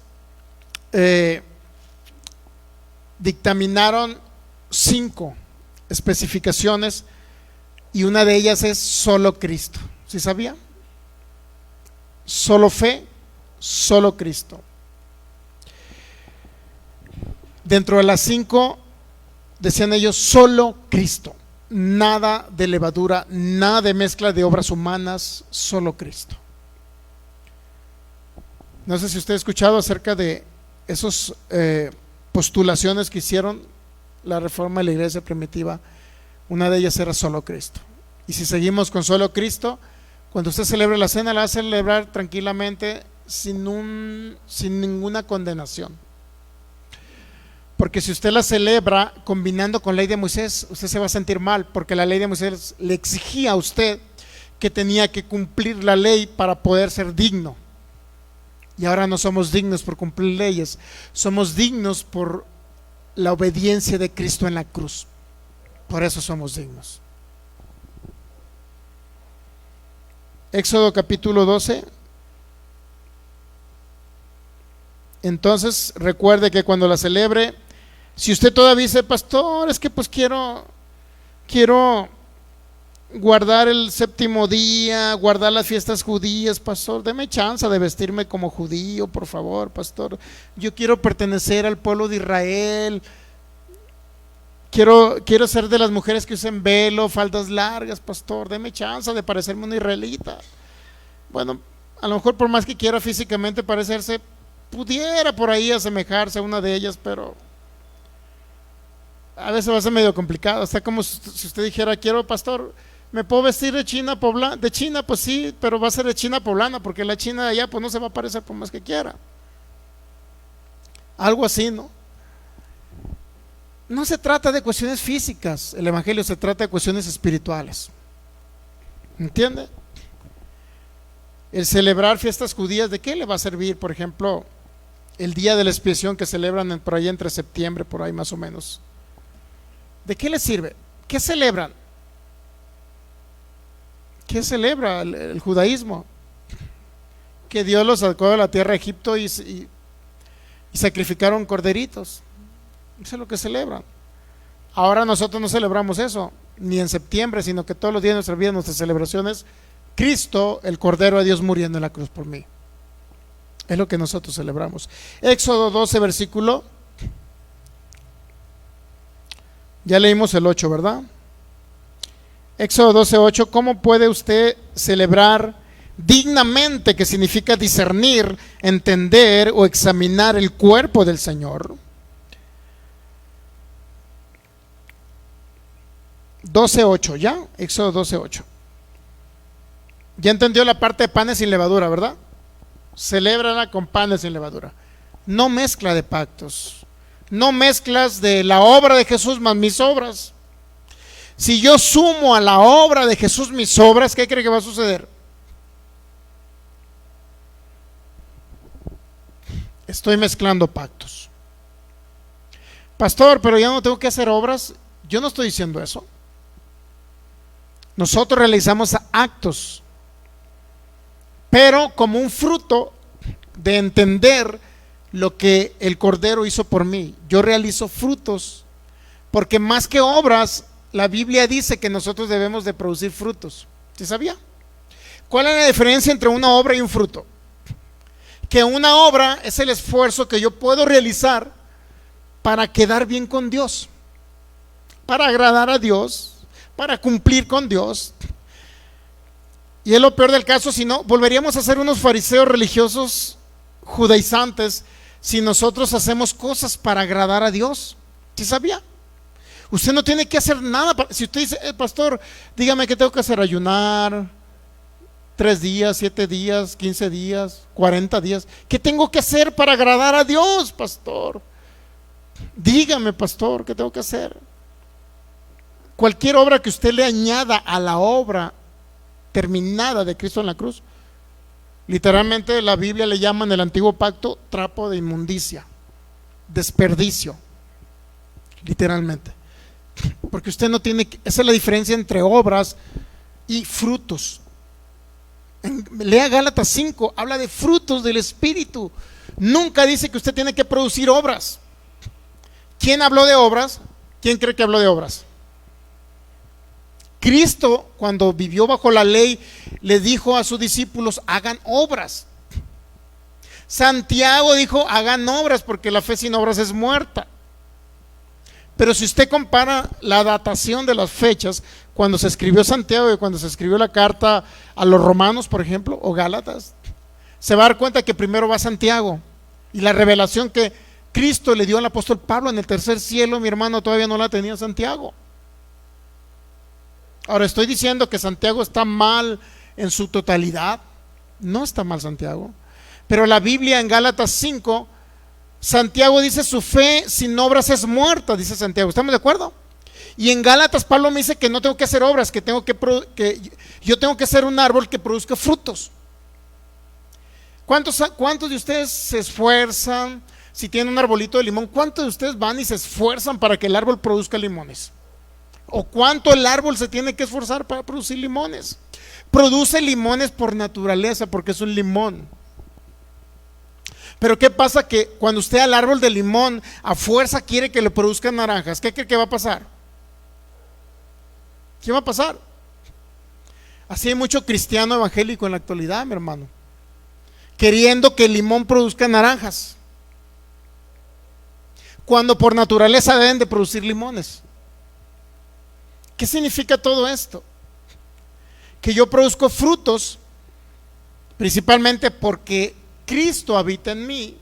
dictaminaron 5 especificaciones, y una de ellas es solo Cristo. ¿Sí sabía? Solo fe, solo Cristo. Dentro de las 5 decían ellos: solo Cristo, nada de levadura, nada de mezcla de obras humanas, solo Cristo. No sé si usted ha escuchado acerca de esas postulaciones que hicieron la reforma de la iglesia primitiva. Una de ellas era solo Cristo. Y si seguimos con solo Cristo, cuando usted celebre la cena, la va a celebrar tranquilamente, sin ninguna condenación. Porque si usted la celebra combinando con la ley de Moisés, usted se va a sentir mal, porque la ley de Moisés le exigía a usted que tenía que cumplir la ley para poder ser digno. Y ahora no somos dignos por cumplir leyes, somos dignos por la obediencia de Cristo en la cruz. Por eso somos dignos. Éxodo capítulo 12. Entonces recuerde que cuando la celebre, si usted todavía dice: pastor, es que pues quiero guardar el 7º día, guardar las fiestas judías, pastor, deme chance de vestirme como judío, por favor, pastor. Yo quiero pertenecer al pueblo de Israel. Quiero ser de las mujeres que usen velo, faldas largas, pastor, deme chance de parecerme una israelita. Bueno, a lo mejor por más que quiera físicamente parecerse, pudiera por ahí asemejarse a una de ellas, pero a veces va a ser medio complicado. Está como si usted dijera: quiero, pastor, ¿me puedo vestir de China poblana? De China, pues sí, pero va a ser de China poblana, porque la China de allá pues no se va a parecer por más que quiera. Algo así, ¿no? No se trata de cuestiones físicas, el evangelio se trata de cuestiones espirituales. ¿Entiende? El celebrar fiestas judías, ¿de qué le va a servir? Por ejemplo, el día de la expiación que celebran por ahí entre septiembre, por ahí más o menos. ¿De qué les sirve? ¿Qué celebran? ¿Qué celebra el judaísmo? Que Dios los sacó de la tierra de Egipto y sacrificaron corderitos. Eso es lo que celebran. Ahora nosotros no celebramos eso, ni en septiembre, sino que todos los días de nuestra vida, nuestras celebraciones, Cristo, el Cordero de Dios, muriendo en la cruz por mí. Es lo que nosotros celebramos. Éxodo 12, versículo. Ya leímos el 8, ¿verdad? Éxodo 12, 8. ¿Cómo puede usted celebrar dignamente, que significa discernir, entender o examinar el cuerpo del Señor? 12:8, ¿ya? Éxodo 12:8. Ya entendió la parte de panes sin levadura, ¿verdad? Celébrala con panes sin levadura. No mezcla de pactos. No mezclas de la obra de Jesús más mis obras. Si yo sumo a la obra de Jesús mis obras, ¿qué cree que va a suceder? Estoy mezclando pactos. Pastor, pero ya no tengo que hacer obras. Yo no estoy diciendo eso. Nosotros realizamos actos, pero como un fruto de entender lo que el Cordero hizo por mí. Yo realizo frutos, porque más que obras, la Biblia dice que nosotros debemos de producir frutos. ¿Sí sabía? ¿Cuál es la diferencia entre una obra y un fruto? Que una obra es el esfuerzo que yo puedo realizar para quedar bien con Dios, para agradar a Dios, para cumplir con Dios. Y es lo peor del caso, si no, volveríamos a ser unos fariseos religiosos judaizantes si nosotros hacemos cosas para agradar a Dios. ¿Sí sabía? Usted no tiene que hacer nada. Si usted dice, pastor, dígame qué tengo que hacer: ayunar 3 días, 7 días, 15 días, 40 días. ¿Qué tengo que hacer para agradar a Dios, pastor? Dígame, pastor, ¿qué tengo que hacer? Cualquier obra que usted le añada a la obra terminada de Cristo en la cruz, literalmente la Biblia le llama en el antiguo pacto trapo de inmundicia, desperdicio, literalmente. Porque usted no tiene, esa es la diferencia entre obras y frutos. Lea Gálatas 5, habla de frutos del Espíritu. Nunca dice que usted tiene que producir obras. ¿Quién habló de obras? ¿Quién cree que habló de obras? Cristo, cuando vivió bajo la ley, le dijo a sus discípulos: hagan obras. Santiago dijo: hagan obras, porque la fe sin obras es muerta. Pero si usted compara la datación de las fechas, cuando se escribió Santiago y cuando se escribió la carta a los romanos, por ejemplo, o Gálatas, se va a dar cuenta que primero va Santiago, y la revelación que Cristo le dio al apóstol Pablo en el tercer cielo, mi hermano, todavía no la tenía Santiago. Ahora, estoy diciendo que Santiago está mal en su totalidad. No está mal Santiago, pero la Biblia en Gálatas 5, Santiago dice: su fe sin obras es muerta, dice Santiago. ¿Estamos de acuerdo? Y en Gálatas Pablo me dice que no tengo que hacer obras, que yo tengo que ser un árbol que produzca frutos. ¿Cuántos de ustedes se esfuerzan? Si tienen un arbolito de limón, ¿cuántos de ustedes van y se esfuerzan para que el árbol produzca limones? ¿O cuánto el árbol se tiene que esforzar para producir limones? Produce limones por naturaleza, porque es un limón. Pero ¿qué pasa? Que cuando usted al árbol de limón a fuerza quiere que le produzcan naranjas, ¿qué cree que va a pasar? ¿Qué va a pasar? Así hay mucho cristiano evangélico en la actualidad, mi hermano, queriendo que el limón produzca naranjas, cuando por naturaleza deben de producir limones. ¿Qué significa todo esto? Que yo produzco frutos principalmente porque Cristo habita en mí,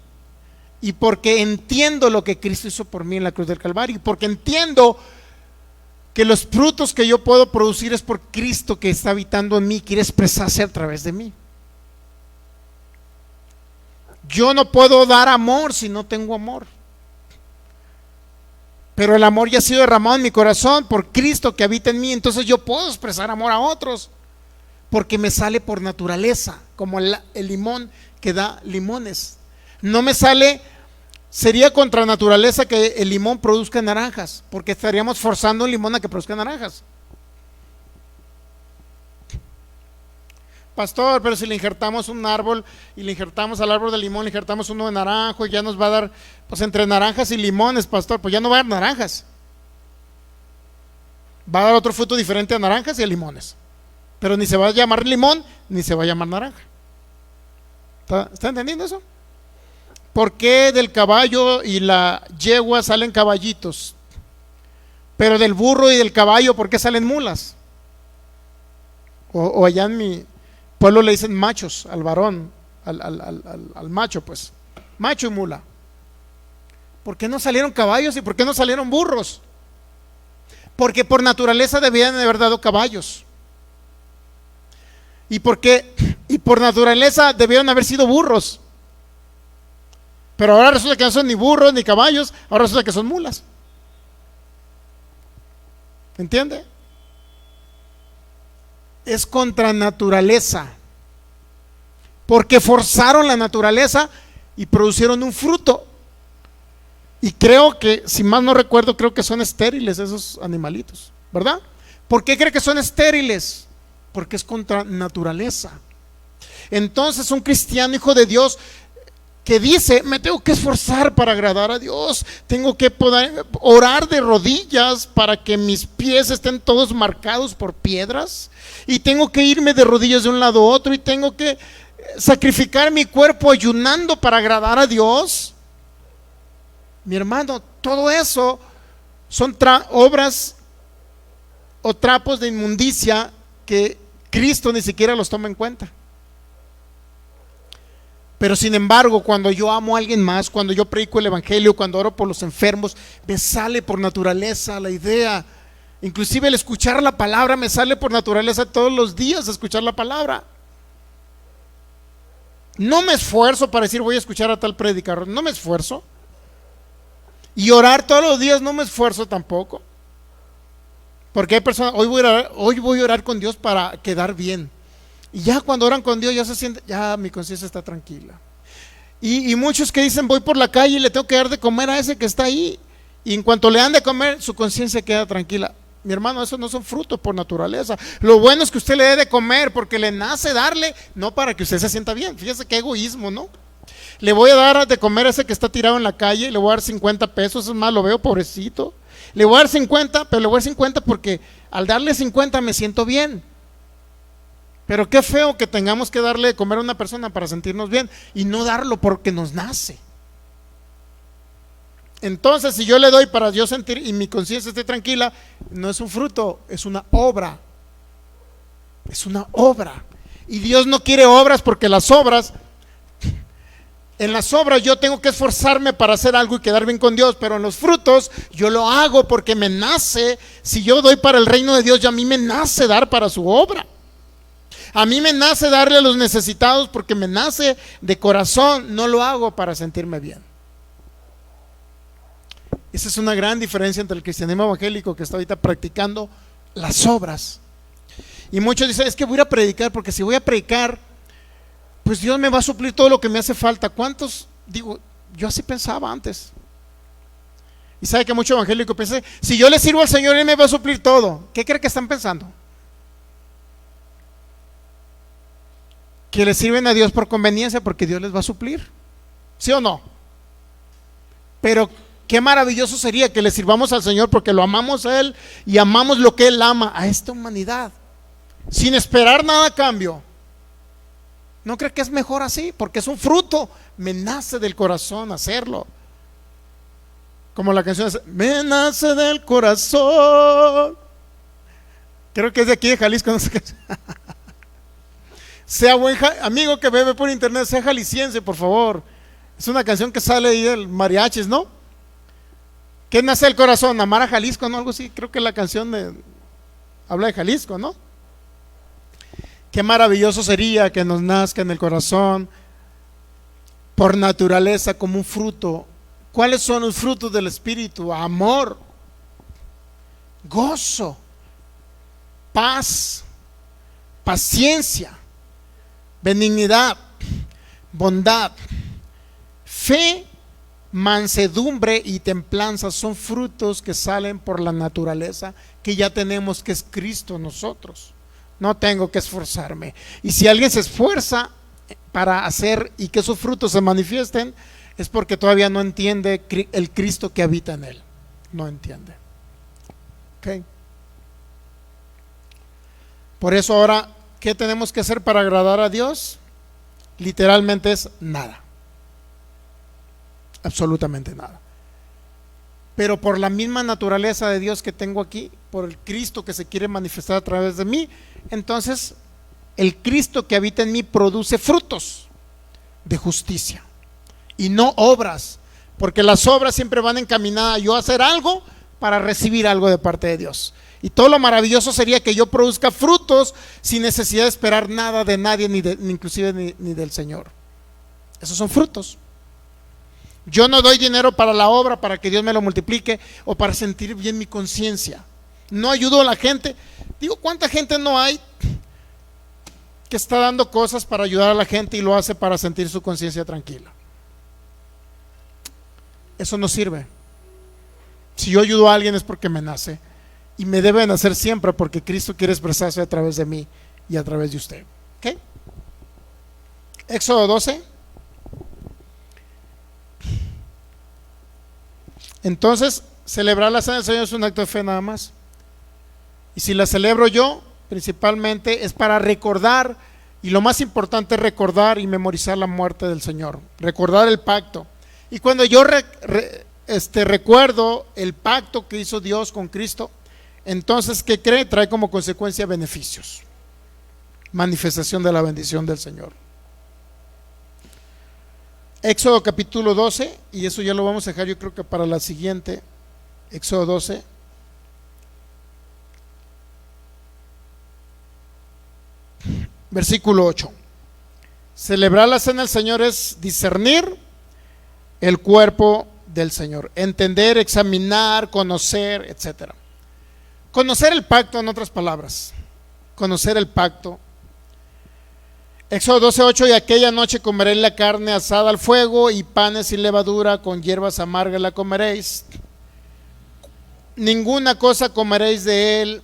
y porque entiendo lo que Cristo hizo por mí en la cruz del Calvario, y porque entiendo que los frutos que yo puedo producir es por Cristo que está habitando en mí, quiere expresarse a través de mí. Yo no puedo dar amor si no tengo amor, pero el amor ya ha sido derramado en mi corazón por Cristo que habita en mí. Entonces yo puedo expresar amor a otros porque me sale por naturaleza, como el limón que da limones. No me sale, sería contra naturaleza que el limón produzca naranjas, porque estaríamos forzando un limón a que produzca naranjas. Pastor, pero si le injertamos un árbol y le injertamos al árbol de limón, le injertamos uno de naranjo, y ya nos va a dar, pues entre naranjas y limones, pastor, pues ya no va a dar naranjas, va a dar otro fruto diferente a naranjas y a limones, pero ni se va a llamar limón ni se va a llamar naranja. ¿Está entendiendo eso? ¿Por qué del caballo y la yegua salen caballitos, pero del burro y del caballo por qué salen mulas? O allá en mi pueblo le dicen machos al varón, al macho, pues macho y mula. ¿Por qué no salieron caballos y por qué no salieron burros? Porque por naturaleza debían de haber dado caballos, y por naturaleza debieron haber sido burros, pero ahora resulta que no son ni burros ni caballos, ahora resulta que son mulas. ¿Entiende? es contra naturaleza, porque forzaron la naturaleza y producieron un fruto. Y creo que, si mal no recuerdo, creo que son estériles esos animalitos, ¿verdad? ¿Por qué cree que son estériles? Porque es contra naturaleza. Entonces un cristiano, hijo de Dios, que dice, me tengo que esforzar para agradar a Dios, tengo que poder orar de rodillas para que mis pies estén todos marcados por piedras, y tengo que irme de rodillas de un lado a otro, y tengo que sacrificar mi cuerpo ayunando para agradar a Dios. Mi hermano, todo eso son obras o trapos de inmundicia que Cristo ni siquiera los toma en cuenta. Pero sin embargo, cuando yo amo a alguien más, cuando yo predico el evangelio, cuando oro por los enfermos, me sale por naturaleza la idea. Inclusive el escuchar la palabra me sale por naturaleza todos los días escuchar la palabra. No me esfuerzo para decir voy a escuchar a tal predicador, no me esfuerzo. Y orar todos los días no me esfuerzo tampoco. Porque hay personas, hoy voy a orar con Dios para quedar bien. Y ya cuando oran con Dios ya se siente, ya mi conciencia está tranquila. Y muchos que dicen voy por la calle y le tengo que dar de comer a ese que está ahí, y en cuanto le dan de comer su conciencia queda tranquila. Mi hermano, esos no son frutos por naturaleza. Lo bueno es que usted le dé de comer porque le nace darle, no para que usted se sienta bien. Fíjese qué egoísmo, ¿no? Le voy a dar de comer a ese que está tirado en la calle, le voy a dar 50 pesos, es más, lo veo pobrecito. Le voy a dar 50, pero le voy a dar 50 porque al darle 50 me siento bien. Pero qué feo que tengamos que darle de comer a una persona para sentirnos bien y no darlo porque nos nace. Entonces, si yo le doy para yo sentir y mi conciencia esté tranquila, no es un fruto, es una obra. Es una obra. Y Dios no quiere obras, porque en las obras yo tengo que esforzarme para hacer algo y quedar bien con Dios, pero en los frutos yo lo hago porque me nace. Si yo doy para el reino de Dios, ya a mí me nace dar para su obra. A mí me nace darle a los necesitados porque me nace de corazón, no lo hago para sentirme bien. Esa es una gran diferencia entre el cristianismo evangélico que está ahorita practicando las obras. Y muchos dicen, es que voy a ir a predicar, porque si voy a predicar, pues Dios me va a suplir todo lo que me hace falta. ¿Cuántos? Digo, yo así pensaba antes. Y sabe que mucho evangélico piensa, si yo le sirvo al Señor, Él me va a suplir todo. ¿Qué cree que están pensando? Que le sirven a Dios por conveniencia, porque Dios les va a suplir. ¿Sí o no? Pero qué maravilloso sería que le sirvamos al Señor porque lo amamos a Él y amamos lo que Él ama a esta humanidad, sin esperar nada a cambio. ¿No cree que es mejor así? Porque es un fruto, me nace del corazón hacerlo. Como la canción es, me nace del corazón. Creo que es de aquí de Jalisco, no sé qué. Sea buen amigo que bebe por internet, sea jalisciense, por favor. Es una canción que sale ahí del mariachis, ¿no? ¿Qué nace del corazón? Amar a Jalisco, ¿no? Algo así, creo que la canción habla de Jalisco, ¿no? Qué maravilloso sería que nos nazca en el corazón por naturaleza como un fruto. ¿Cuáles son los frutos del Espíritu? Amor, gozo, paz, paciencia, benignidad, bondad, fe, mansedumbre y templanza. Son frutos que salen por la naturaleza que ya tenemos, que es Cristo en nosotros. No tengo que esforzarme. Y si alguien se esfuerza para hacer y que esos frutos se manifiesten, es porque todavía no entiende el Cristo que habita en él. No entiende. ¿Okay? Por eso ahora, ¿qué tenemos que hacer para agradar a Dios? Literalmente es nada. Absolutamente nada. Pero por la misma naturaleza de Dios que tengo aquí, por el Cristo que se quiere manifestar a través de mí, entonces el Cristo que habita en mí produce frutos de justicia y no obras, porque las obras siempre van encaminadas a yo hacer algo para recibir algo de parte de Dios. Y todo lo maravilloso sería que yo produzca frutos sin necesidad de esperar nada de nadie, ni inclusive ni del Señor. Esos son frutos. Yo no doy dinero para la obra para que Dios me lo multiplique o para sentir bien mi conciencia. No ayudo a la gente. Digo, ¿cuánta gente no hay que está dando cosas para ayudar a la gente y lo hace para sentir su conciencia tranquila. Eso no sirve. Si yo ayudo a alguien es porque me nace, y me debe nacer siempre porque Cristo quiere expresarse a través de mí y a través de usted. ¿Ok? Éxodo 12. Entonces, celebrar la cena del Señor es un acto de fe nada más. Y si la celebro yo, principalmente es para recordar, y lo más importante es recordar y memorizar la muerte del Señor, recordar el pacto. Y cuando yo recuerdo el pacto que hizo Dios con Cristo, entonces, ¿qué cree? Trae como consecuencia beneficios, manifestación de la bendición del Señor. Éxodo capítulo 12, y eso ya lo vamos a dejar yo creo que para la siguiente. Éxodo 12. Versículo 8. Celebrar la cena del Señor es discernir el cuerpo del Señor, entender, examinar, conocer, etcétera. Conocer el pacto, en otras palabras, conocer el pacto. Éxodo 12:8, y aquella noche comeréis la carne asada al fuego, y panes sin levadura, con hierbas amargas la comeréis. Ninguna cosa comeréis de él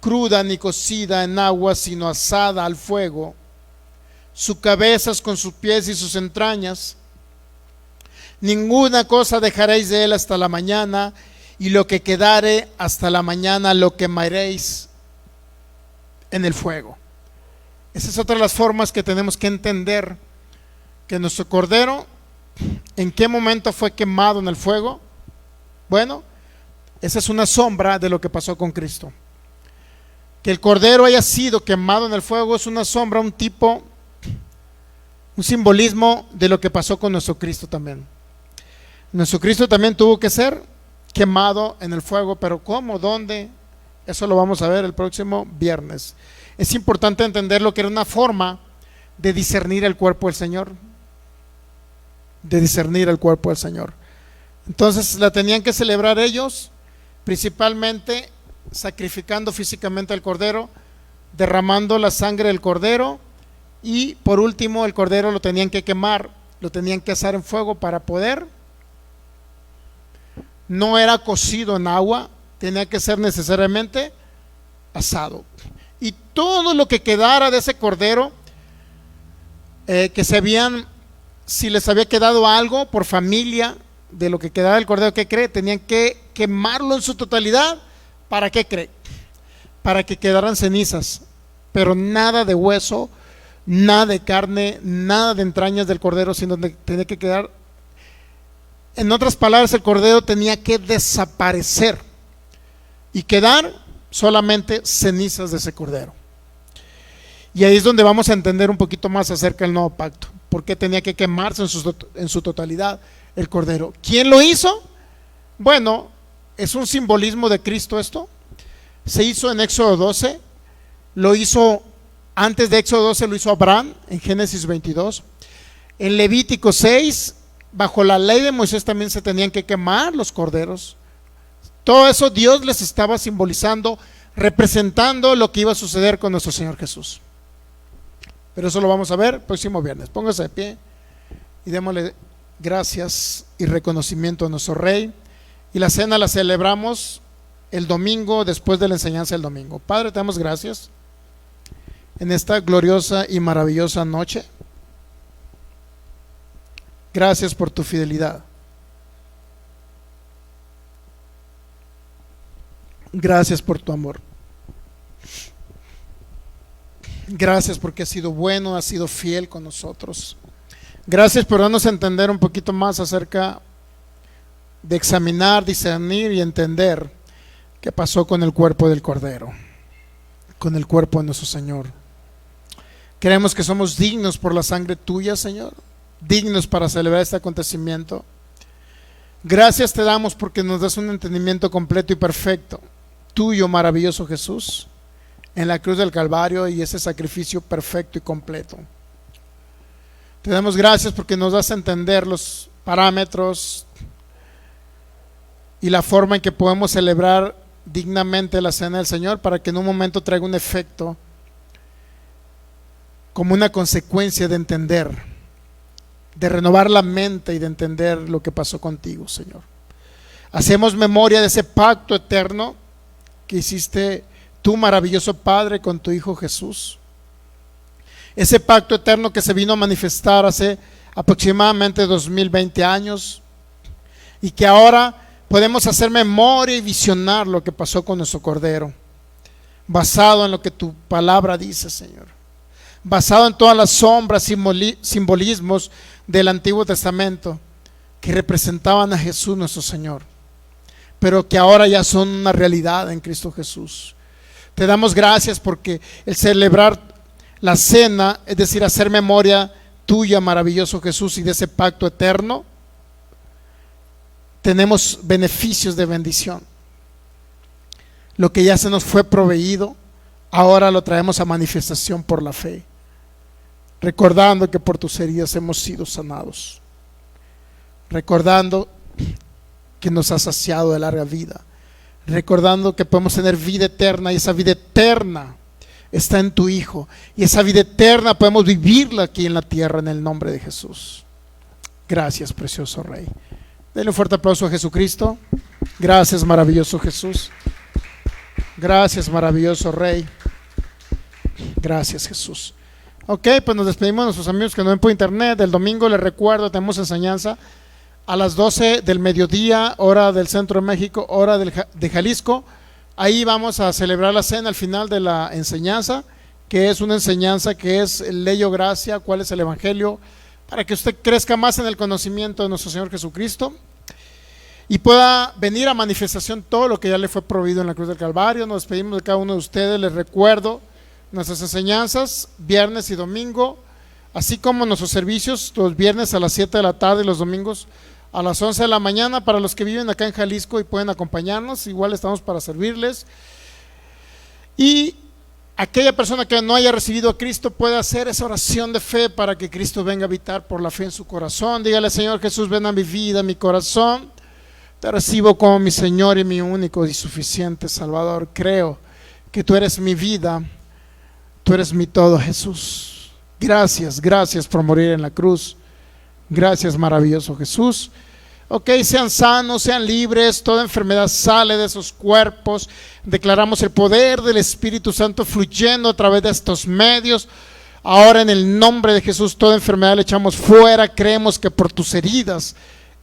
cruda ni cocida en agua, sino asada al fuego, sus cabezas con sus pies y sus entrañas. Ninguna cosa dejaréis de él hasta la mañana, y lo que quedare hasta la mañana lo quemaréis en el fuego. Esa es otra de las formas que tenemos que entender que nuestro cordero, ¿en qué momento fue quemado en el fuego? Bueno, esa es una sombra de lo que pasó con Cristo. Que el cordero haya sido quemado en el fuego es una sombra, un tipo, un simbolismo de lo que pasó con nuestro Cristo también. Nuestro Cristo también tuvo que ser quemado en el fuego, pero ¿cómo? ¿Dónde? Eso lo vamos a ver el próximo viernes. Es importante entender lo que era una forma de discernir el cuerpo del Señor, de discernir el cuerpo del Señor. Entonces la tenían que celebrar ellos, principalmente sacrificando físicamente al cordero, derramando la sangre del cordero, y por último el cordero lo tenían que quemar, lo tenían que asar en fuego para poder. No era cocido en agua, tenía que ser necesariamente asado. Y todo lo que quedara de ese cordero, si les había quedado algo por familia de lo que quedaba del cordero, ¿qué cree? Tenían que quemarlo en su totalidad. ¿Para qué cree? Para que quedaran cenizas, pero nada de hueso, nada de carne, nada de entrañas del cordero, sino que tenía que quedar. En otras palabras, el cordero tenía que desaparecer y quedar solamente cenizas de ese cordero. Y ahí es donde vamos a entender un poquito más acerca del nuevo pacto, por qué tenía que quemarse en su totalidad el cordero. ¿Quién lo hizo? Bueno, es un simbolismo de Cristo esto. Se hizo en Éxodo 12, lo hizo antes de Éxodo 12, lo hizo Abraham en Génesis 22. En Levítico 6, bajo la ley de Moisés también se tenían que quemar los corderos. Todo eso Dios les estaba simbolizando, representando lo que iba a suceder con nuestro Señor Jesús. Pero eso lo vamos a ver el próximo viernes. Póngase de pie y démosle gracias y reconocimiento a nuestro Rey. Y la cena la celebramos el domingo, después de la enseñanza del domingo. Padre, te damos gracias en esta gloriosa y maravillosa noche. Gracias por tu fidelidad. Gracias por tu amor. Gracias porque has sido bueno, has sido fiel con nosotros. Gracias por darnos a entender un poquito más acerca de examinar, discernir y entender qué pasó con el cuerpo del Cordero, con el cuerpo de nuestro Señor. Creemos que somos dignos por la sangre tuya, Señor, dignos para celebrar este acontecimiento. Gracias te damos porque nos das un entendimiento completo y perfecto, tuyo, maravilloso Jesús, en la cruz del Calvario, y ese sacrificio perfecto y completo. Te damos gracias porque nos das a entender los parámetros y la forma en que podemos celebrar dignamente la cena del Señor, para que en un momento traiga un efecto como una consecuencia de entender, de renovar la mente y de entender lo que pasó contigo, Señor. Hacemos memoria de ese pacto eterno que hiciste tú, maravilloso Padre, con tu Hijo Jesús. Ese pacto eterno que se vino a manifestar hace aproximadamente 2020 años y que ahora podemos hacer memoria y visionar lo que pasó con nuestro Cordero, basado en lo que tu palabra dice, Señor, basado en todas las sombras, simbolismos del Antiguo Testamento que representaban a Jesús nuestro Señor, pero que ahora ya son una realidad en Cristo Jesús. Te damos gracias porque el celebrar la cena, es decir, hacer memoria tuya, maravilloso Jesús, y de ese pacto eterno, tenemos beneficios de bendición. Lo que ya se nos fue proveído, ahora lo traemos a manifestación por la fe, recordando que por tus heridas hemos sido sanados, recordando que nos has saciado de larga vida, recordando que podemos tener vida eterna, y esa vida eterna está en tu Hijo, y esa vida eterna podemos vivirla aquí en la tierra en el nombre de Jesús. Gracias, precioso Rey. Denle un fuerte aplauso a Jesucristo. Gracias, maravilloso Jesús. Gracias, maravilloso Rey. Gracias, Jesús. Ok, pues nos despedimos de nuestros amigos que nos ven por internet. El domingo, les recuerdo, tenemos enseñanza a las 12 del mediodía, hora del centro de México, hora de Jalisco. Ahí vamos a celebrar la cena al final de la enseñanza, que es una enseñanza que es ley o gracia, cuál es el evangelio, para que usted crezca más en el conocimiento de nuestro Señor Jesucristo y pueda venir a manifestación todo lo que ya le fue proveído en la cruz del Calvario. Nos despedimos de cada uno de ustedes. Les recuerdo nuestras enseñanzas viernes y domingo, así como nuestros servicios los viernes a las 7 de la tarde y los domingos a las 11 de la mañana. Para los que viven acá en Jalisco y pueden acompañarnos, igual estamos para servirles. Y aquella persona que no haya recibido a Cristo puede hacer esa oración de fe para que Cristo venga a habitar por la fe en su corazón. Dígale: Señor Jesús, ven a mi vida, a mi corazón. Te recibo como mi Señor y mi único y suficiente Salvador. Creo que tú eres mi vida, tú eres mi todo, Jesús. Gracias, gracias por morir en la cruz. Gracias, maravilloso Jesús. Ok, sean sanos, sean libres, toda enfermedad sale de sus cuerpos. Declaramos el poder del Espíritu Santo fluyendo a través de estos medios. Ahora, en el nombre de Jesús, toda enfermedad le echamos fuera. Creemos que por tus heridas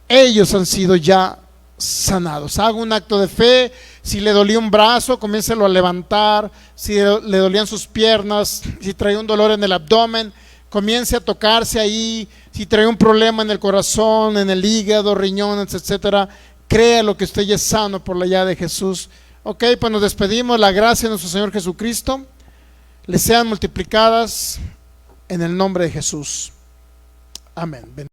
ellos han sido ya sanados. Haga un acto de fe. Si le dolía un brazo, comiéncelo a levantar. Si le dolían sus piernas, si traía un dolor en el abdomen, comience a tocarse ahí. Si trae un problema en el corazón, en el hígado, riñones, etcétera, crea lo que usted ya es sano por la llave de Jesús. Ok, pues nos despedimos. La gracia de nuestro Señor Jesucristo les sean multiplicadas en el nombre de Jesús. Amén.